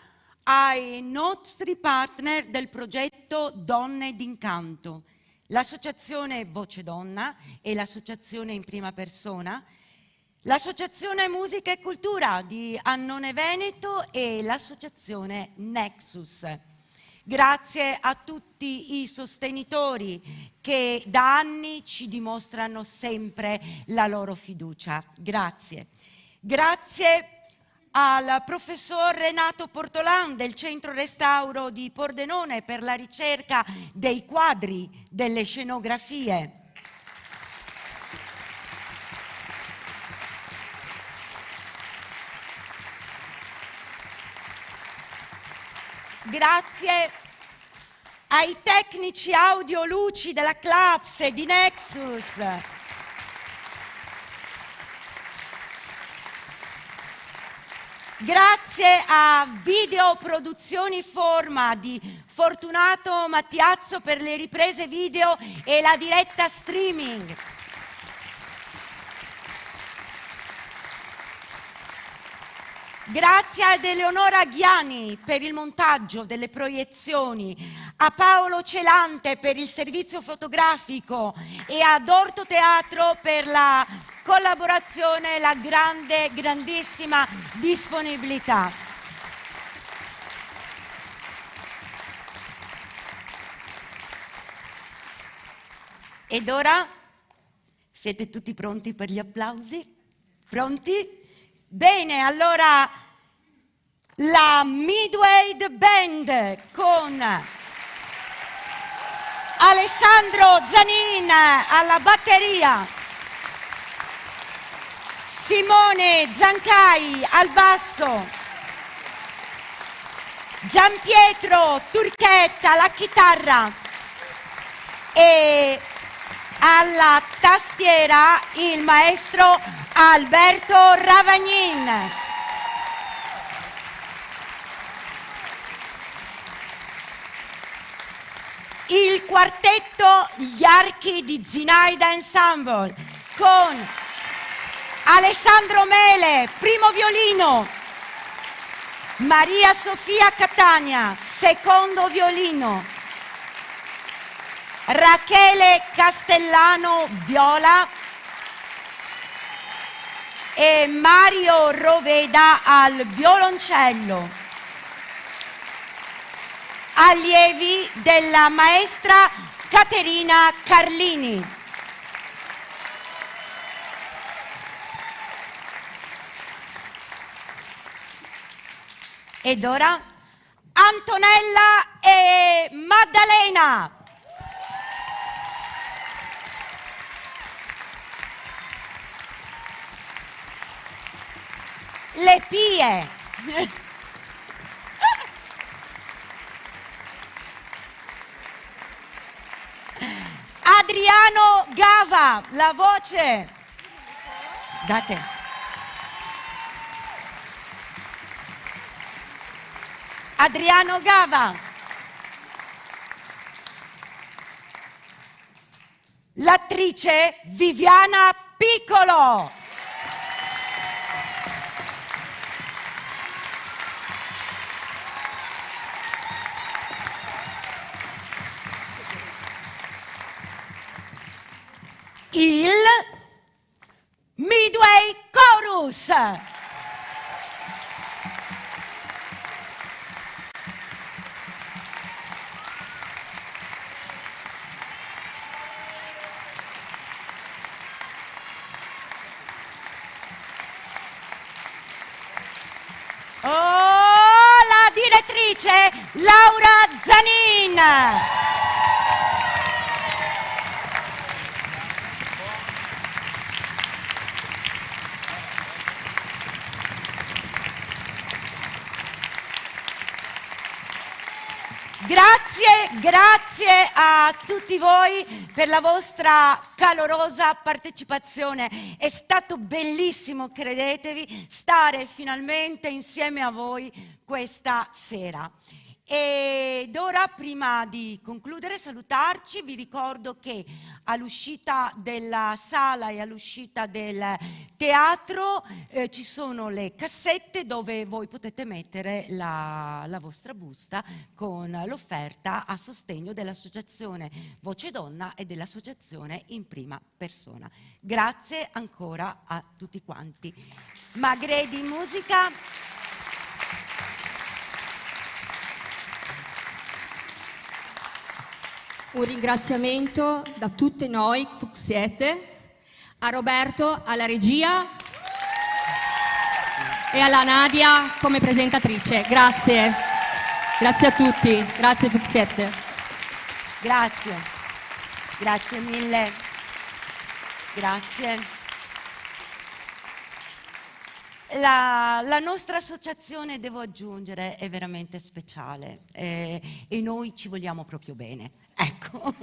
ai nostri partner del progetto Donne d'Incanto, l'Associazione Voce Donna e l'Associazione in Prima Persona, l'Associazione Musica e Cultura di Annone Veneto e l'Associazione Nexus. Grazie a tutti i sostenitori che da anni ci dimostrano sempre la loro fiducia. Grazie. Grazie al professor Renato Portolan del Centro Restauro di Pordenone per la ricerca dei quadri, delle scenografie. Grazie ai tecnici audio luci della Claps e di Nexus. Grazie a Video Produzioni Forma di Fortunato Mattiazzo per le riprese video e la diretta streaming. Grazie ad Eleonora Ghiani per il montaggio delle proiezioni, a Paolo Celante per il servizio fotografico e ad Orto Teatro per la collaborazione e la grandissima disponibilità. Ed ora siete tutti pronti per gli applausi? Pronti? Bene, allora la Midway Band con Alessandro Zanin alla batteria, Simone Zancai al basso, Gianpietro Turchetta alla chitarra e alla tastiera il maestro Alberto Ravagnin. Il quartetto Gli Archi di Zinaida Ensemble con Alessandro Mele, primo violino, Maria Sofia Catania, secondo violino, Rachele Castellano, viola, e Mario Roveda al violoncello. Allievi della maestra Caterina Carlini. Ed ora Antonella e Maddalena. Le pie. Adriano Gava, la voce. Date. Adriano Gava. L'attrice Viviana Piccolo. Il Midway Chorus. Oh, la direttrice Laura Zanin. Grazie Grazie a tutti voi per la vostra calorosa partecipazione. È stato bellissimo, credetevi, stare finalmente insieme a voi questa sera. Ed ora, prima di concludere, salutarci, vi ricordo che all'uscita della sala e all'uscita del teatro ci sono le cassette dove voi potete mettere la vostra busta con l'offerta a sostegno dell'associazione Voce Donna e dell'associazione In Prima Persona. Grazie ancora a tutti quanti. Magredi Musica. Un ringraziamento da tutte noi, Fucsiete, a Roberto, alla regia e alla Nadia come presentatrice. Grazie. Grazie a tutti. Grazie Fucsiete. Grazie. Grazie mille. Grazie. La nostra associazione, devo aggiungere, è veramente speciale e noi ci vogliamo proprio bene. Ecco.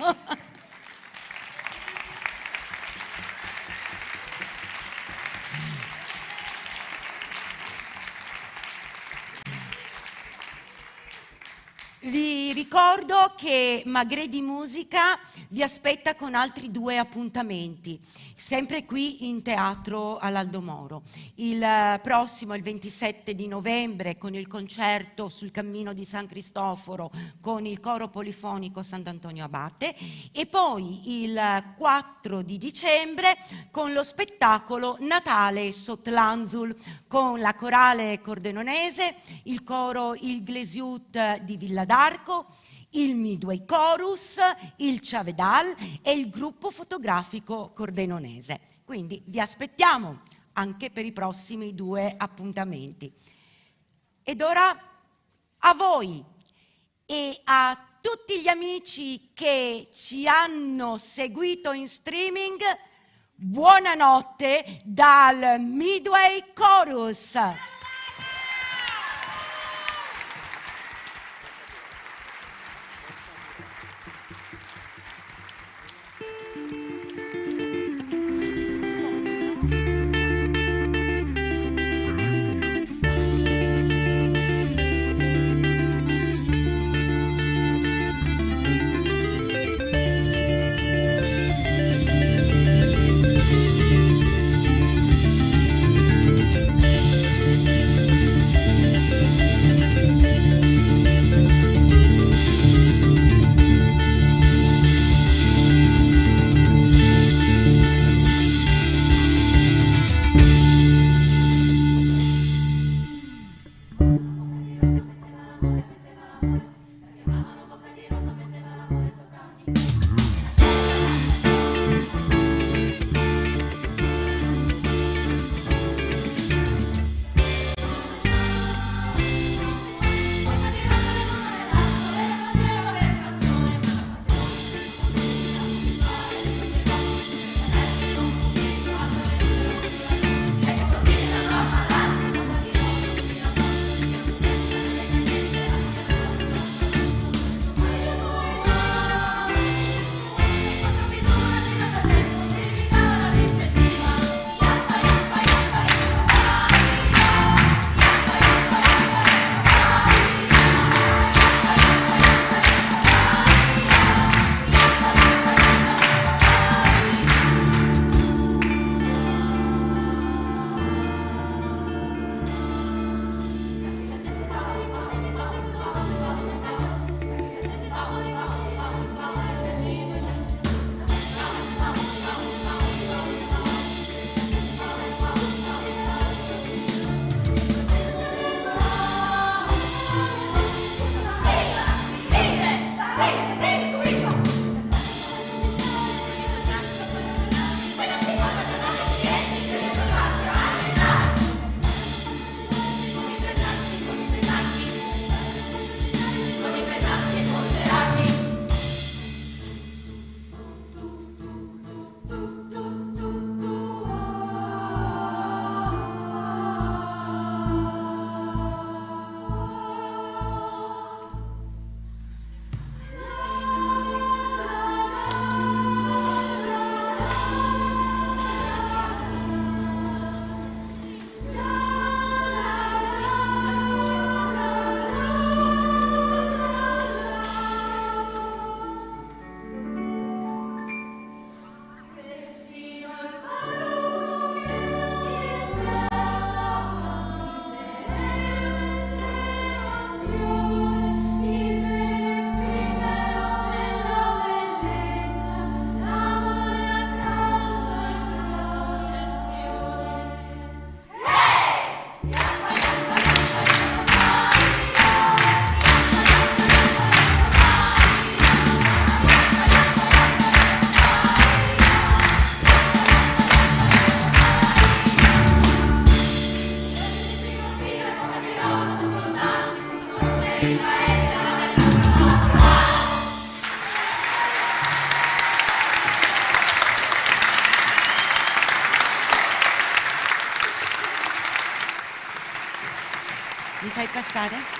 Vi ricordo che Magredi Musica vi aspetta con altri 2 appuntamenti, sempre qui in teatro all'Aldo Moro. Il prossimo, il 27 di novembre, con il concerto sul Cammino di San Cristoforo con il coro polifonico Sant'Antonio Abate, e poi il 4 di dicembre con lo spettacolo Natale Sotlanzul con la corale cordenonese, il coro Il Glesiut di Villa d'Arco, il Midway Chorus, il Ciavedal e il gruppo fotografico cordenonese. Quindi vi aspettiamo anche per i prossimi 2 appuntamenti. Ed ora a voi e a tutti gli amici che ci hanno seguito in streaming, buonanotte dal Midway Chorus. fai passare?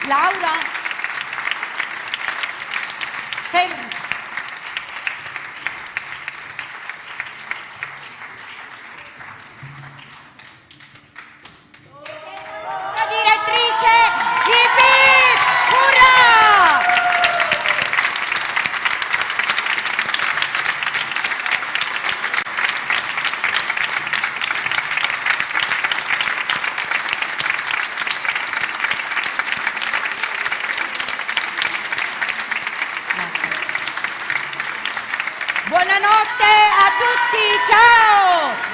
Laura, fermi. La direttrice, hip hip, urrà! Buonanotte a tutti, ciao!